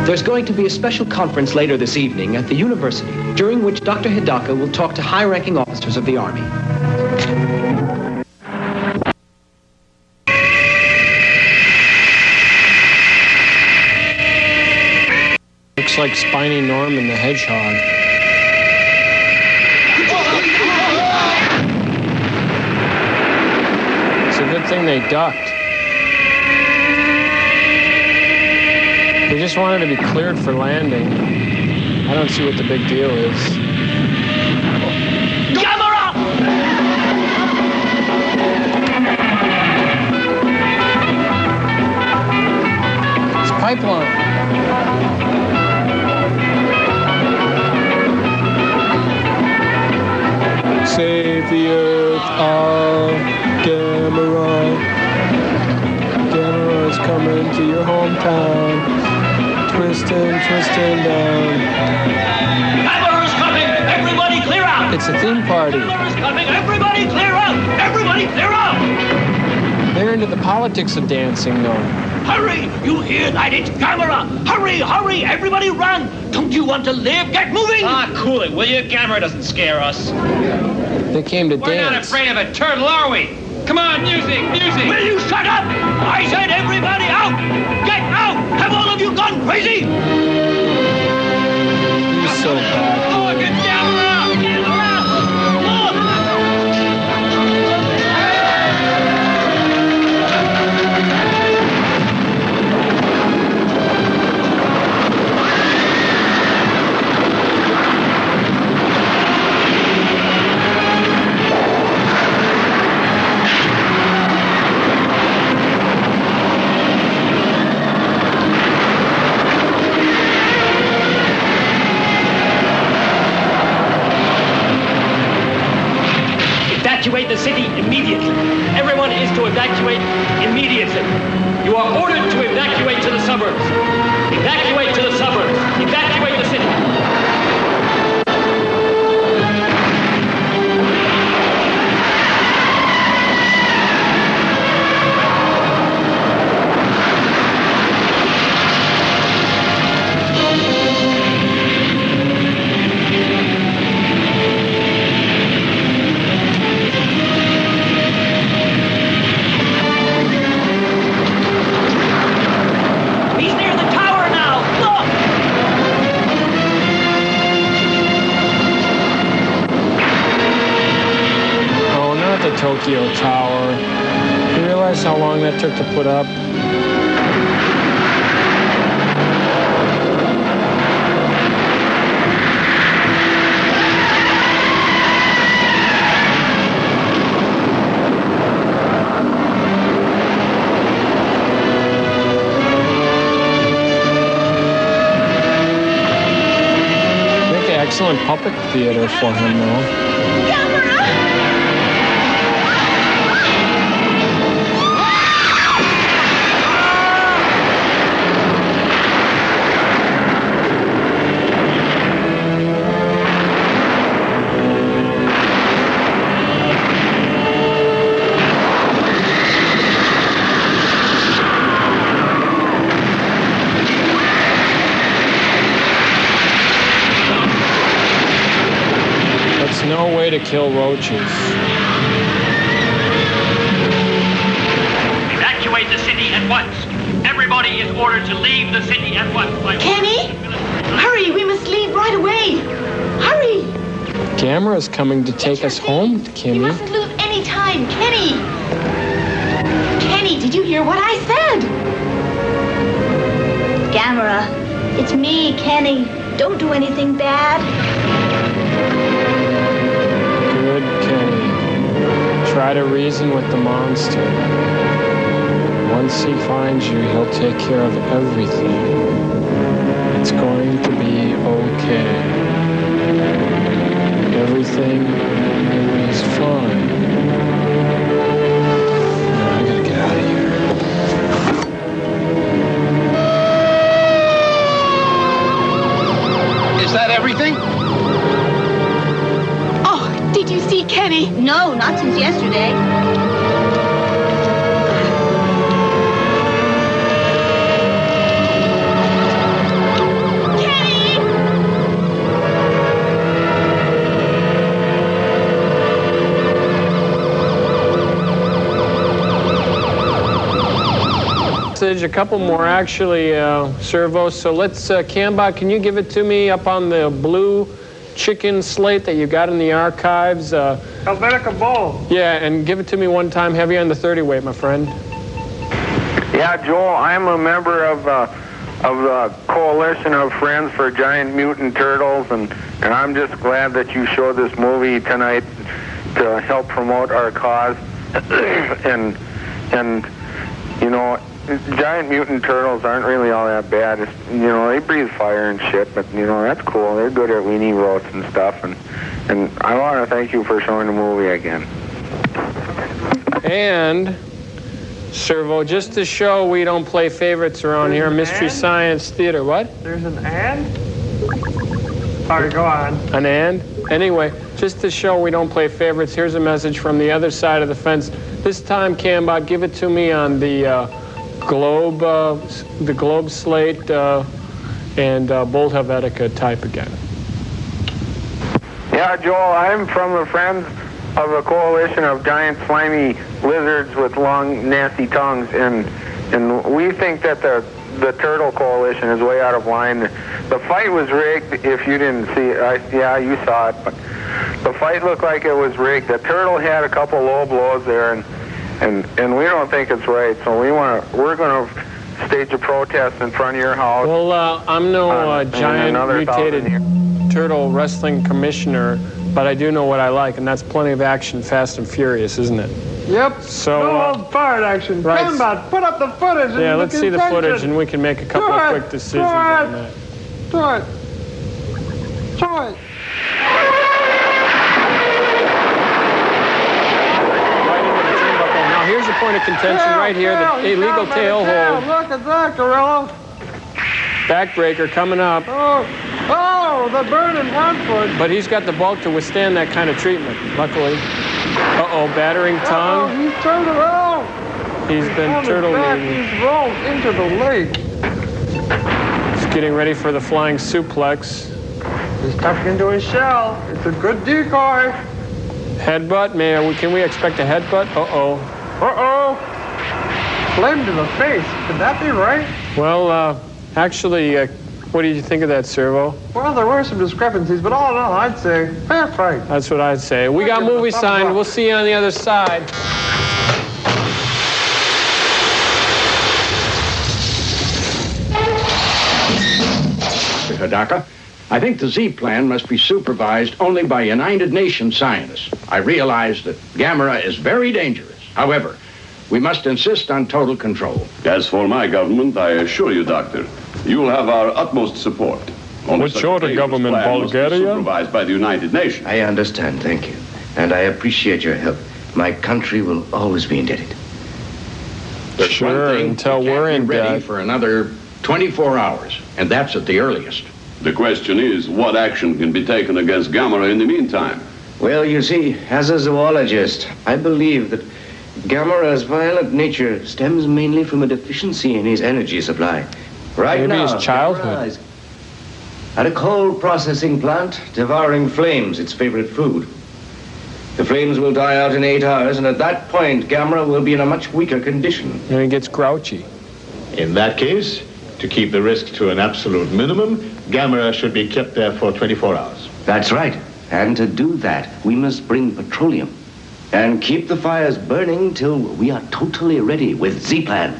There's going to be a special conference later this evening at the university, during which Dr. Hidaka will talk to high-ranking officers of the Army. Looks like Spiny Norman the Hedgehog. It's a good thing they ducked. They just wanted to be cleared for landing. I don't see what the big deal is. Gamera! It's pipeline. Save the earth, Gamera. Gamera is coming to your hometown. Twisting down. Gamera's coming! Everybody clear out! It's a theme party. Gamera's coming! Everybody clear out! Everybody clear out! They're into the politics of dancing, though. Hurry! You hear that? It's Gamera! Hurry, hurry! Everybody run! Don't you want to live? Get moving! Cool it, will you? Gamera doesn't scare us. They came to We're dance. not afraid of a turtle, are we? Come on, music! Will you shut up? I said everybody out! Get out! Have all of you gone crazy? He's so bad. Look at Gamera! Gamera! Look! Evacuate the city immediately. Everyone is to evacuate immediately. You are ordered to evacuate to the suburbs. Evacuate to the suburbs. Evacuate the city. Tokyo Tower. You realize how long that took to put up? Excellent puppet theater for him, though. No way to kill roaches. Evacuate the city at once. Everybody is ordered to leave the city at once. Kenny? Hurry, we must leave right away. Hurry! Gamera's coming to take us home, Kimmy. We mustn't lose any time. Kenny! Kenny, did you hear what I said? Gamera, it's me, Kenny. Don't do anything bad. Good, Kenny. Try to reason with the monster. Once he finds you, he'll take care of everything. It's going to be okay. Everything is fine. I gotta get out of here. Is that everything? Did you see Kenny? No, not since yesterday. Kenny! A couple more, actually, Servo. So let's, Cambot, can you give it to me up on the blue chicken slate that you got in the archives? Helvetica Bowl. Yeah, and give it to me one time heavy on the 30 weight, my friend. Yeah, Joel, I'm a member of the Coalition of Friends for Giant Mutant Turtles, and I'm just glad that you showed this movie tonight to help promote our cause. and you know, Giant Mutant Turtles aren't really all that bad. It's, you know, they breathe fire and shit, but, you know, that's cool. They're good at weenie roasts and stuff, and I want to thank you for showing the movie again. And, Servo, just to show we don't play favorites around here, Mystery Science Theater. What? There's an and? Sorry, go on. An and? Anyway, just to show we don't play favorites, here's a message from the other side of the fence. This time, Cambot, give it to me on the globe slate and Bold Helvetica type again. Yeah, Joel, I'm from the Friends of a Coalition of Giant Slimy Lizards with Long, Nasty Tongues, and we think that the Turtle Coalition is way out of line. The fight was rigged, if you didn't see it. Yeah, you saw it, but the fight looked like it was rigged. The Turtle had a couple low blows there, and we don't think it's right, so we're going to stage a protest in front of your house. Well, I'm no giant mutated turtle wrestling commissioner, but I do know what I like, and that's plenty of action, fast and furious, isn't it? Yep. So, no old fart action. Right. Cambot, put up the footage. Yeah, let's see the footage, and we can make a couple of quick decisions on that. Do it. Do it. Here's a point of contention right here, the illegal tail hold. Look at that, Gorilla. Backbreaker coming up. Oh, the burning front foot. But he's got the bulk to withstand that kind of treatment, luckily. Uh-oh, battering tongue. He's turned around. He's been turtle-eating. He's rolled into the lake. He's getting ready for the flying suplex. He's tucked into his shell. It's a good decoy. Headbutt? Can we expect a headbutt? Uh-oh. Uh-oh. Flame to the face. Could that be right? Well, actually, What do you think of that, Servo? Well, there were some discrepancies, but all in all, I'd say fair fight. That's what I'd say. We got movie signed. We'll see you on the other side. Hidaka, I think the Z plan must be supervised only by United Nations scientists. I realize that Gamera is very dangerous. However, we must insist on total control. As for my government, I assure you, Doctor, you will have our utmost support. What's your government, Bulgaria? Supervised by the United Nations. I understand, thank you. And I appreciate your help. My country will always be indebted. There's Sure, one thing, until we can't we're be in ready debt. for another 24 hours, and that's at the earliest. The question is, what action can be taken against Gamera in the meantime? Well, you see, as a zoologist, I believe that Gamera's violent nature stems mainly from a deficiency in his energy supply. Right Maybe now, his childhood. Gamera is at a coal processing plant, devouring flames, its favorite food. The flames will die out in 8 hours, and at that point, Gamera will be in a much weaker condition. And he gets grouchy. In that case, to keep the risk to an absolute minimum, Gamera should be kept there for 24 hours. That's right. And to do that, we must bring petroleum and keep the fires burning till we are totally ready with Z-Plan.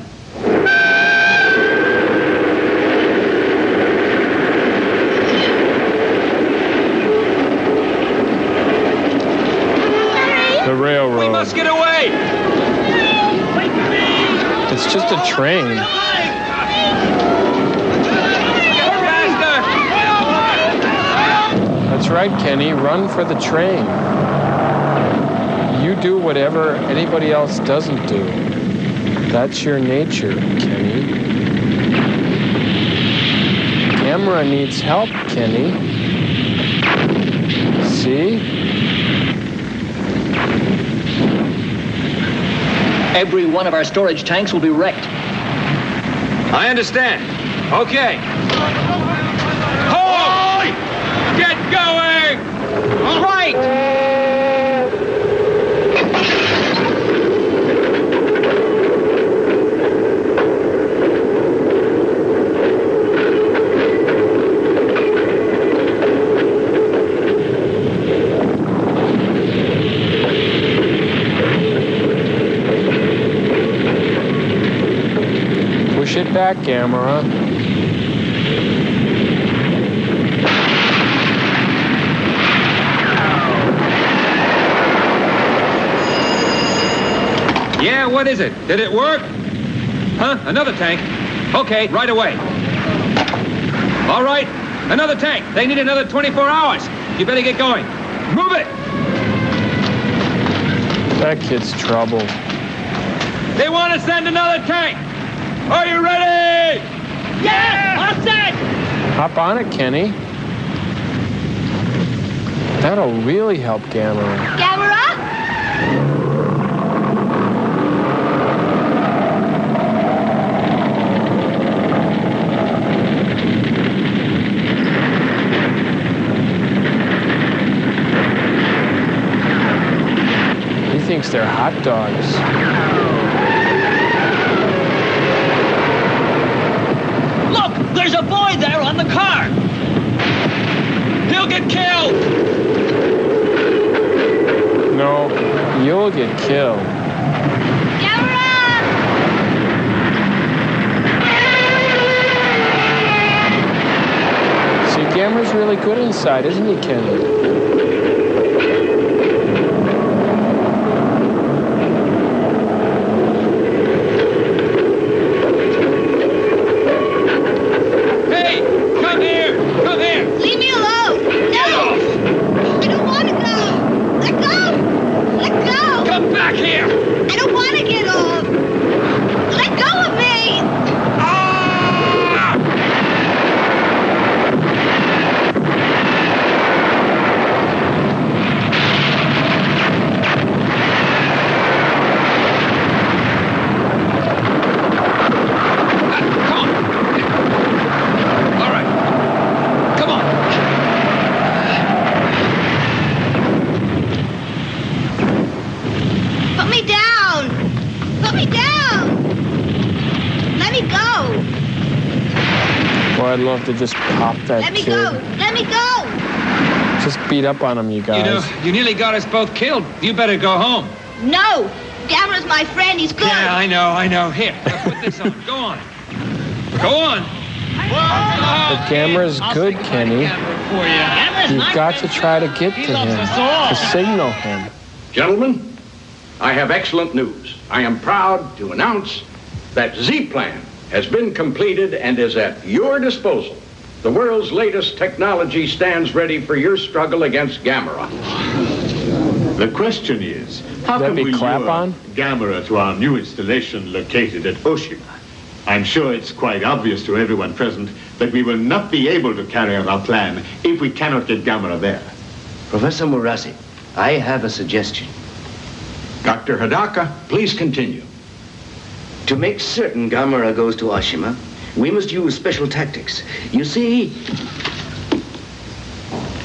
The railroad. We must get away! It's just a train. That's right, Kenny. Run for the train. You do whatever anybody else doesn't do. That's your nature, Kenny. Gamera needs help, Kenny. See? Every one of our storage tanks will be wrecked. I understand. Okay. Hold! Get going! All right! Push it back, Gamera. Yeah, what is it? Did it work? Huh? Another tank? Okay, right away. All right, another tank. They need another 24 hours. You better get going. Move it! That kid's trouble. They want to send another tank. Are you ready? Yeah! All set! Hop on it, Kenny. That'll really help Gamera. Gamera? He thinks they're hot dogs. Look, there's a boy there on the car. He'll get killed. No, you'll get killed. See, Gamera's really good inside, isn't he, Kenny? Leave me alone! No! I don't want to go! Let go! Let go! Come back here! I don't want to get off! Let go of me! All right. Come on. I'd love to just pop that Let me kid. go! Let me go! Just beat up on him, you guys. You know, you nearly got us both killed. You better go home. No! Gamera's my friend. He's good. Yeah, I know. Here, put this on. Go on. Go on. But Gamera's good, Kenny. You've got to try to get to him, to signal him. Gentlemen, I have excellent news. I am proud to announce that Z-Plan has been completed and is at your disposal. The world's latest technology stands ready for your struggle against Gamera. The question is, how can we lure Gamera to our new installation located at Oshima? I'm sure it's quite obvious to everyone present that we will not be able to carry out our plan if we cannot get Gamera there. Professor Murasi, I have a suggestion. Dr. Hidaka, please continue. To make certain Gamera goes to Oshima, we must use special tactics. You see...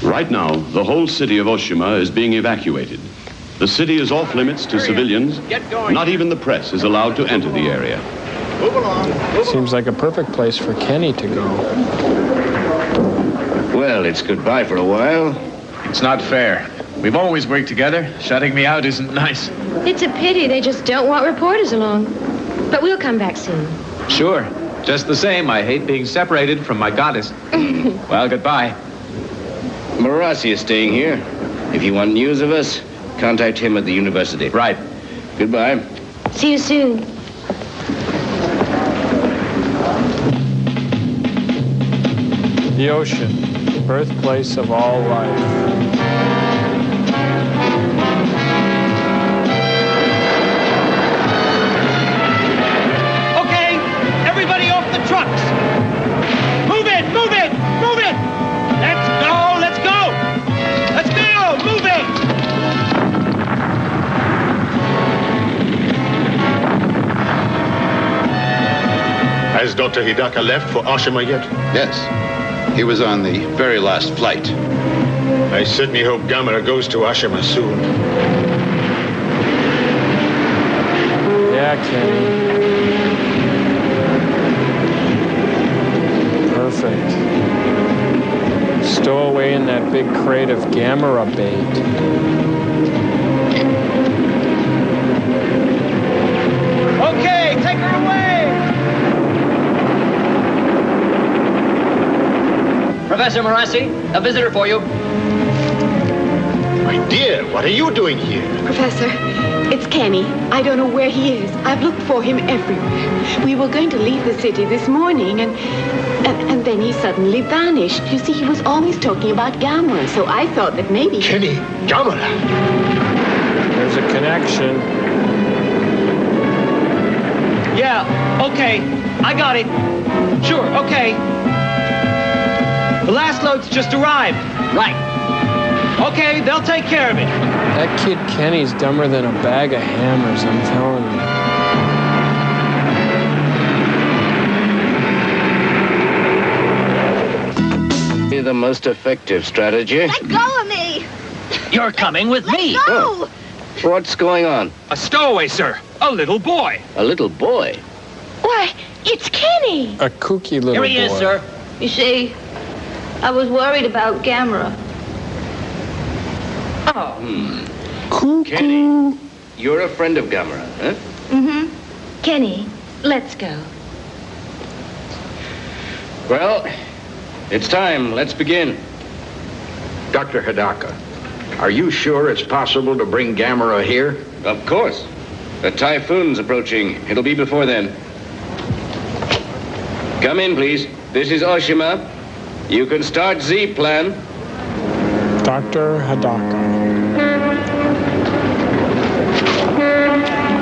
Right now, the whole city of Oshima is being evacuated. The city is off limits to civilians. Not even the press is allowed to enter the area. Move along. Seems like a perfect place for Kenny to go. Well, it's goodbye for a while. It's not fair. We've always worked together. Shutting me out isn't nice. It's a pity they just don't want reporters along. But we'll come back soon. Sure. Just the same, I hate being separated from my goddess. Well, goodbye. Murasi is staying here. If you want news of us, contact him at the university. Right. Goodbye. See you soon. The ocean, birthplace of all life. Okay, everybody off the trucks. Move it, move it, move it. Let's go, let's go. Let's go, move it. Has Dr. Hidaka left for Oshima yet? Yes. He was on the very last flight. I certainly hope Gamera goes to Oshima soon. Yeah, Kenny. Perfect. Stow away in that big crate of Gamera bait. Okay, take her away. Professor Murasi, a visitor for you. My dear, what are you doing here? Professor, it's Kenny. I don't know where he is. I've looked for him everywhere. We were going to leave the city this morning, and then he suddenly vanished. You see, he was always talking about Gamera, so I thought that maybe... Kenny, Gamera. There's a connection. Yeah, okay. I got it. Sure, okay. The last load's just arrived. Right. Okay, they'll take care of it. That kid Kenny's dumber than a bag of hammers, I'm telling you. The most effective strategy. Let go of me. You're coming with me. Go. Oh. What's going on? A stowaway, sir. A little boy. A little boy? Why, it's Kenny. A kooky little Here he boy. is, sir. You see, I was worried about Gamera. Oh. Kenny, you're a friend of Gamera, huh? Mm-hmm. Kenny, let's go. Well, it's time. Let's begin. Dr. Hidaka, are you sure it's possible to bring Gamera here? Of course. A typhoon's approaching. It'll be before then. Come in, please. This is Oshima. You can start Z-Plan. Dr. Hidaka.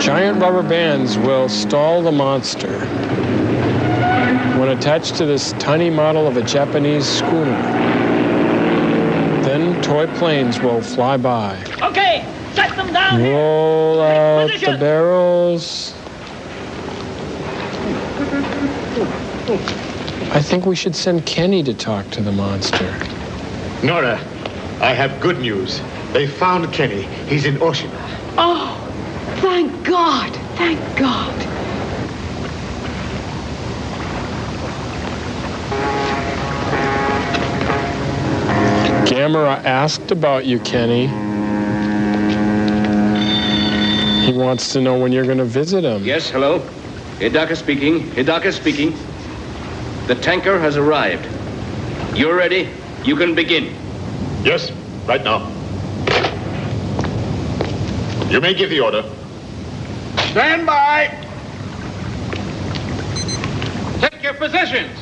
Giant rubber bands will stall the monster when attached to this tiny model of a Japanese schooner. Then toy planes will fly by. Okay, set them down. Roll out the barrels. I think we should send Kenny to talk to the monster. Nora, I have good news. They found Kenny. He's in Oshima. Oh, thank God. Thank God. Gamera asked about you, Kenny. He wants to know when you're going to visit him. Yes, hello. Hidaka speaking. Hidaka speaking. The tanker has arrived. You're ready? You can begin. Yes, right now. You may give the order. Stand by. Take your positions.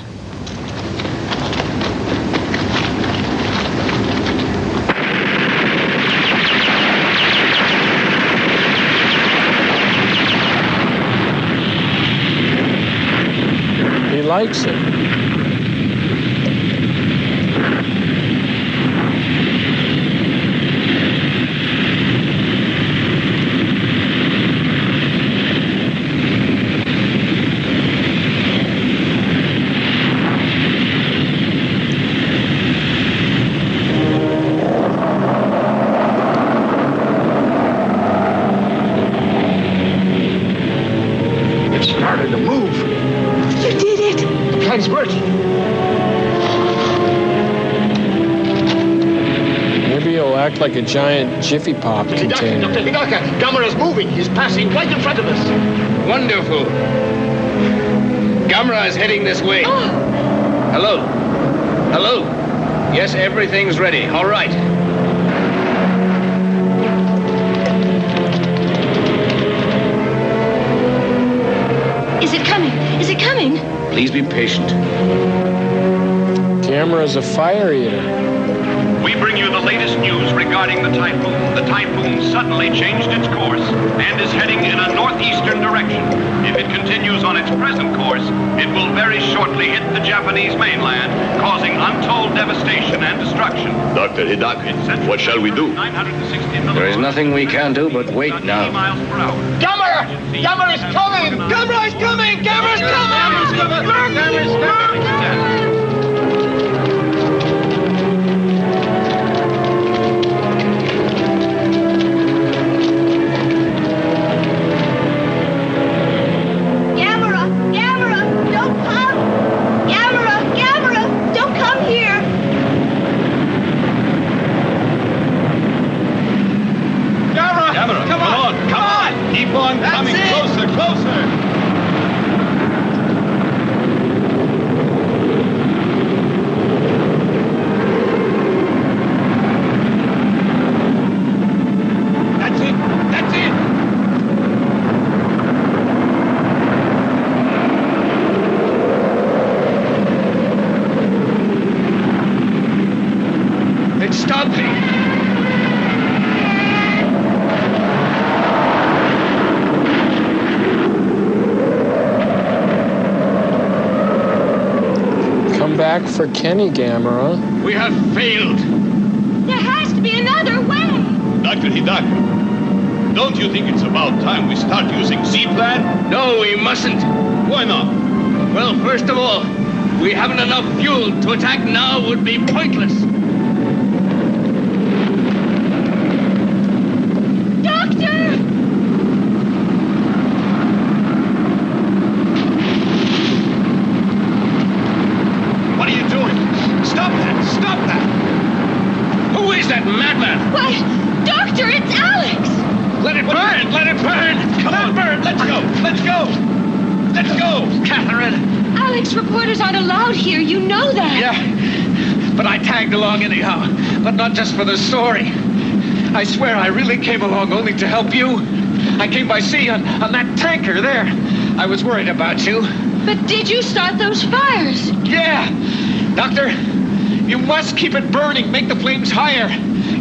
He likes it. It started to move. You did it! The plan's working. Maybe he'll act like a giant Jiffy Pop container. Dr. Hidaka, Gamera's moving. He's passing right in front of us. Wonderful. Gamera is heading this way. Hello. Hello. Yes, everything's ready. All right. Is it coming? Is it coming? Please be patient. Gamera's a fire eater. We bring you the latest news regarding the typhoon. The typhoon suddenly changed its course and is heading in a northeastern direction. If it continues on its present course, it will very shortly hit the Japanese mainland, causing untold devastation and destruction. Dr. Hidaka, what shall we do? There is nothing we can do but wait now. Gamera! Gamera is coming! Gamera is coming! Gamera is coming! Gamera is coming! Gamera! Gamera! Don't come! Gamera! Gamera! Don't come here! Gamera! Come on! Come on! Keep on coming closer, closer! That's it! That's it! It's stopping. Come back for Kenny, Gamera. We have failed. There has to be another way! Dr. Hidaka, don't you think it's about time we start using Z-Plan? No, we mustn't. Why not? Well, first of all, we haven't enough fuel. To attack now would be pointless. Doctor! What are you doing? Stop that! Stop that! Who is that madman? Why, Doctor, it's Alex! Let it burn! Let it burn! Come on, burn! Let's go! Let's go! Let's go! Catherine! Alex, reporters aren't allowed here. You know that. Yeah, but I tagged along anyhow. But not just for the story. I swear I really came along only to help you. I came by sea on that tanker there. I was worried about you. But did you start those fires? Yeah! Doctor, you must keep it burning. Make the flames higher.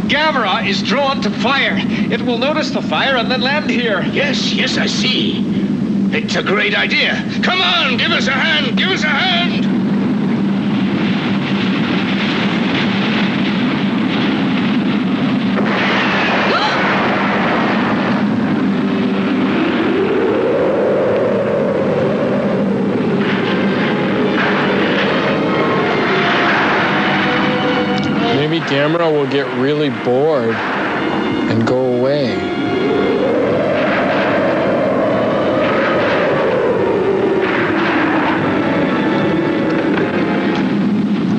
Gamera is drawn to fire. It will notice the fire and then land here. Yes, yes, I see. It's a great idea. Come on, give us a hand. Give us a hand. Maybe Gamera will get really bored and go away.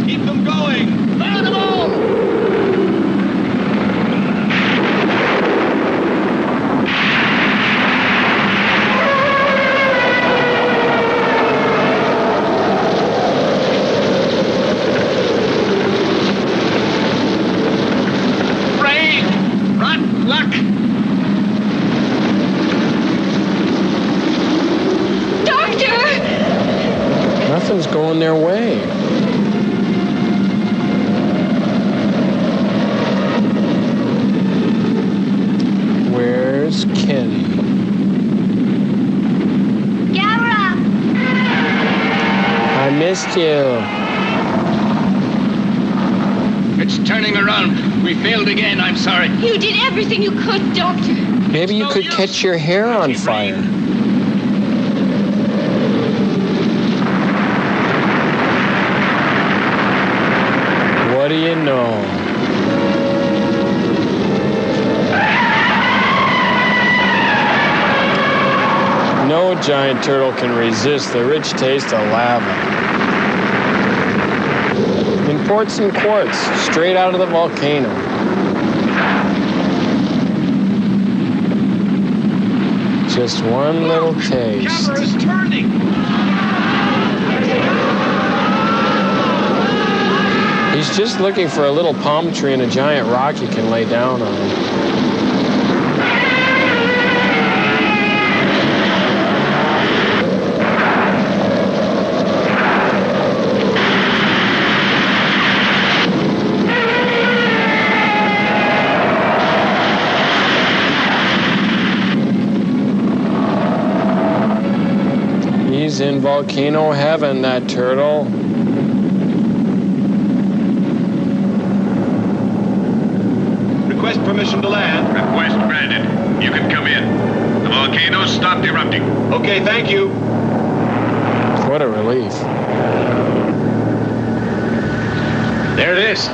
Keep them going. Fire them all. on their way. Where's Kenny? Gamera! I missed you. It's turning around. We failed again. I'm sorry. You did everything you could, Doctor. Maybe you could catch your hair on fire. What do you know? No giant turtle can resist the rich taste of lava. Imports and quartz, straight out of the volcano. Just one little taste. Camera's turning. He's just looking for a little palm tree and a giant rock he can lay down on. He's in volcano heaven, that turtle. Request permission to land. Request granted. You can come in. The volcano's stopped erupting. Okay, thank you. What a relief. There it is.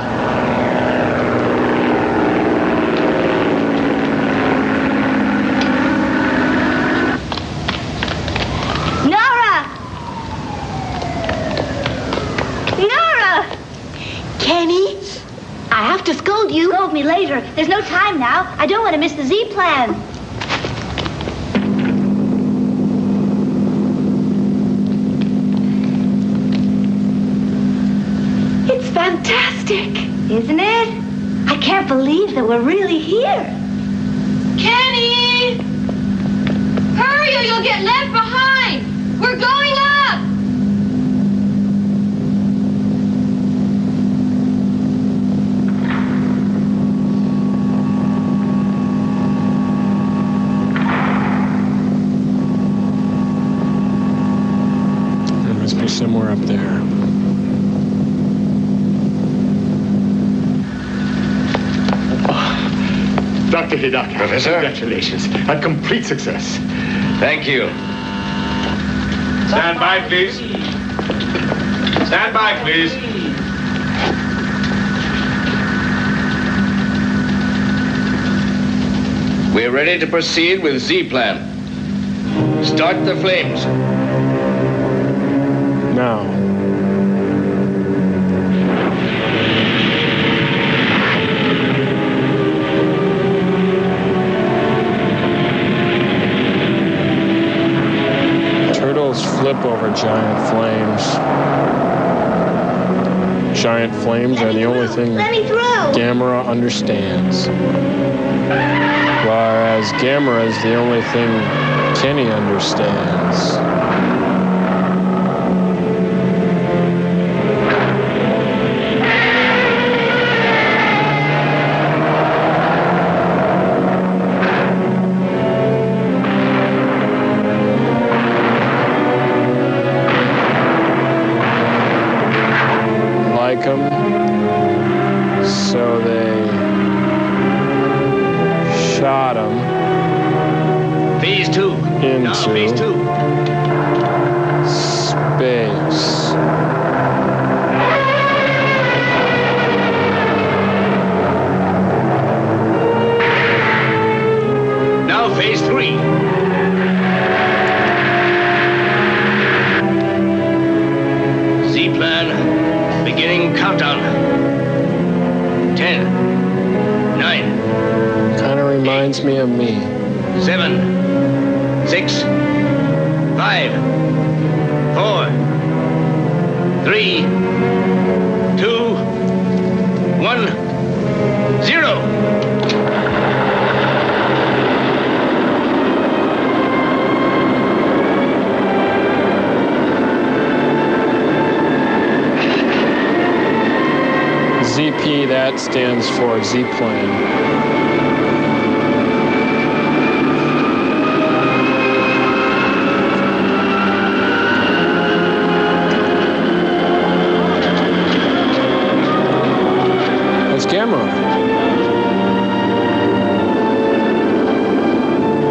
Nora! Nora! Kenny, I have to scold you. Scold me later. There's no time now. I don't want to miss the Z plan. It's fantastic. Isn't it? I can't believe that we're really here. Kenny! Hurry or you'll get left behind! We're going up! There must be somewhere up there. Dr. Hidaka. Professor? Congratulations. A complete success. Thank you. Stand by, please. Stand by, please. We're ready to proceed with Z-Plan. Start the flames. Now. Turtles flip over giant flames. Giant flames are the only thing Gamera understands. Whereas Gamera is the only thing Kenny understands. Like them, so they shot him. Phase 2. Into Now, phase 2. Space. Now, phase 3. Z-Plan, beginning countdown. 10, 9. Kind of reminds me of me. 7, 6, 5, 4, 3, 2, 1, 0. ZP, that stands for Z-plane.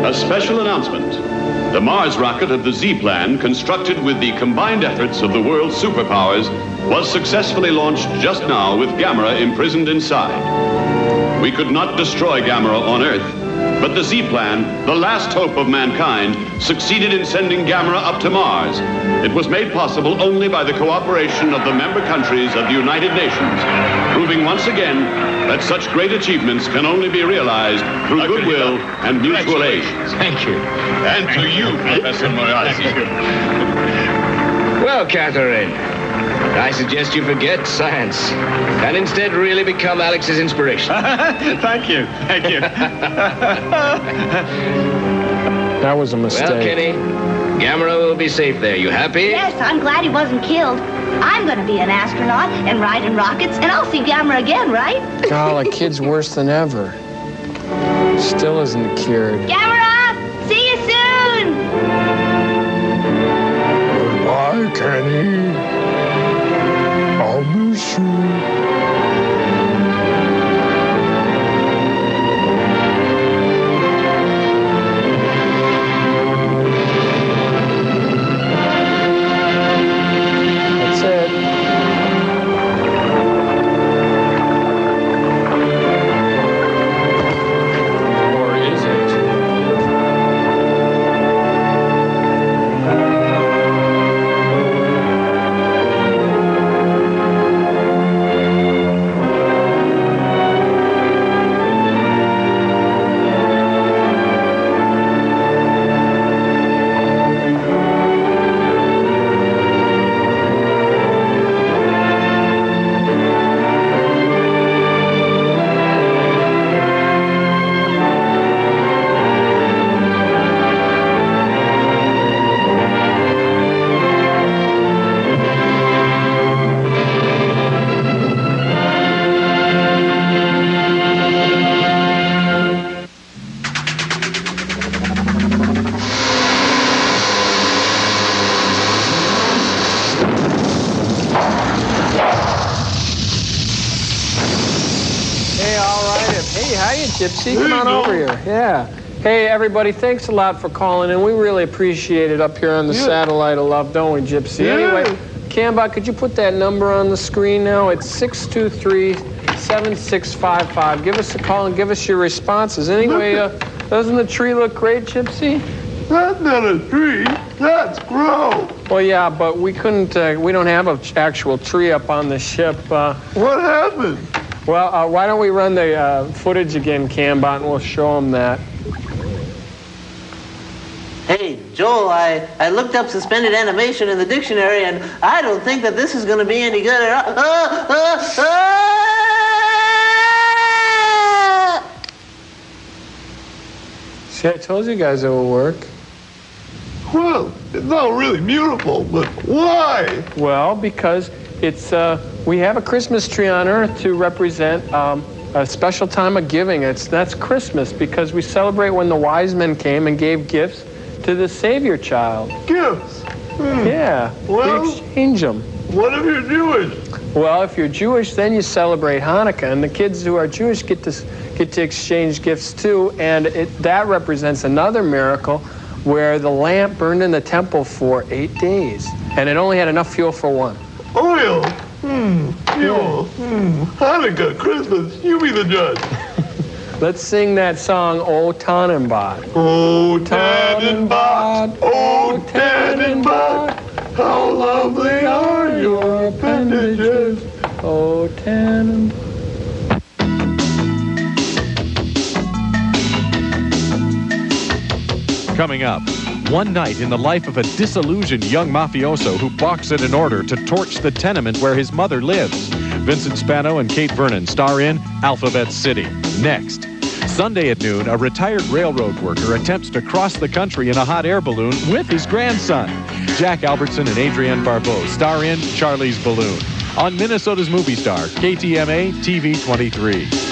A special announcement. The Mars rocket of the Z-plan, constructed with the combined efforts of the world's superpowers, was successfully launched just now with Gamera imprisoned inside. We could not destroy Gamera on Earth, but the Z-plan, the last hope of mankind, succeeded in sending Gamera up to Mars. It was made possible only by the cooperation of the member countries of the United Nations, proving once again that such great achievements can only be realized through goodwill and mutual aid. Thank you. And to you, Professor Morazzi. Well, Catherine, I suggest you forget science and instead really become Alex's inspiration. Thank you. Thank you. That was a mistake. Well, Kenny, Gamera will be safe there. You happy? Yes, I'm glad he wasn't killed. I'm going to be an astronaut and ride in rockets, and I'll see Gamera again, right? God, the kid's worse than ever. Still isn't cured. Gamera! See you soon! Goodbye, Kenny. I'll miss you. Gypsy, come on over here. Yeah. Hey, everybody, thanks a lot for calling in. We really appreciate it up here on the satellite of love, don't we, Gypsy? Anyway, Cambot, could you put that number on the screen now? It's 623-7655. Give us a call and give us your responses. Anyway, doesn't the tree look great, Gypsy? That's not a tree. That's grow. Well, yeah, but we couldn't, we don't have an actual tree up on the ship. What happened? Well, why don't we run the footage again, Cambot, and we'll show them that. Hey, Joel, I looked up suspended animation in the dictionary, and I don't think that this is going to be any good at all. See, I told you guys it would work. Well, it's not really beautiful, but why? Well, because it's, we have a Christmas tree on Earth to represent a special time of giving. That's Christmas because we celebrate when the wise men came and gave gifts to the Savior child. Gifts? Yeah, well, we exchange them. What if you're Jewish? Well, if you're Jewish, then you celebrate Hanukkah, and the kids who are Jewish get to exchange gifts too, and that represents another miracle where the lamp burned in the temple for 8 days, and it only had enough fuel for one. Oil. Fuel. Hanukkah, Christmas. You be the judge. Let's sing that song, O Tannenbad. O Tannenbad, O Tannenbad, how lovely are your appendages. O Tannenbad. Coming up, one night in the life of a disillusioned young mafioso who balks at an order to torch the tenement where his mother lives. Vincent Spano and Kate Vernon star in Alphabet City. Next. Sunday at noon, a retired railroad worker attempts to cross the country in a hot air balloon with his grandson. Jack Albertson and Adrienne Barbeau star in Charlie's Balloon. on Minnesota's Movie Star, KTMA TV 23.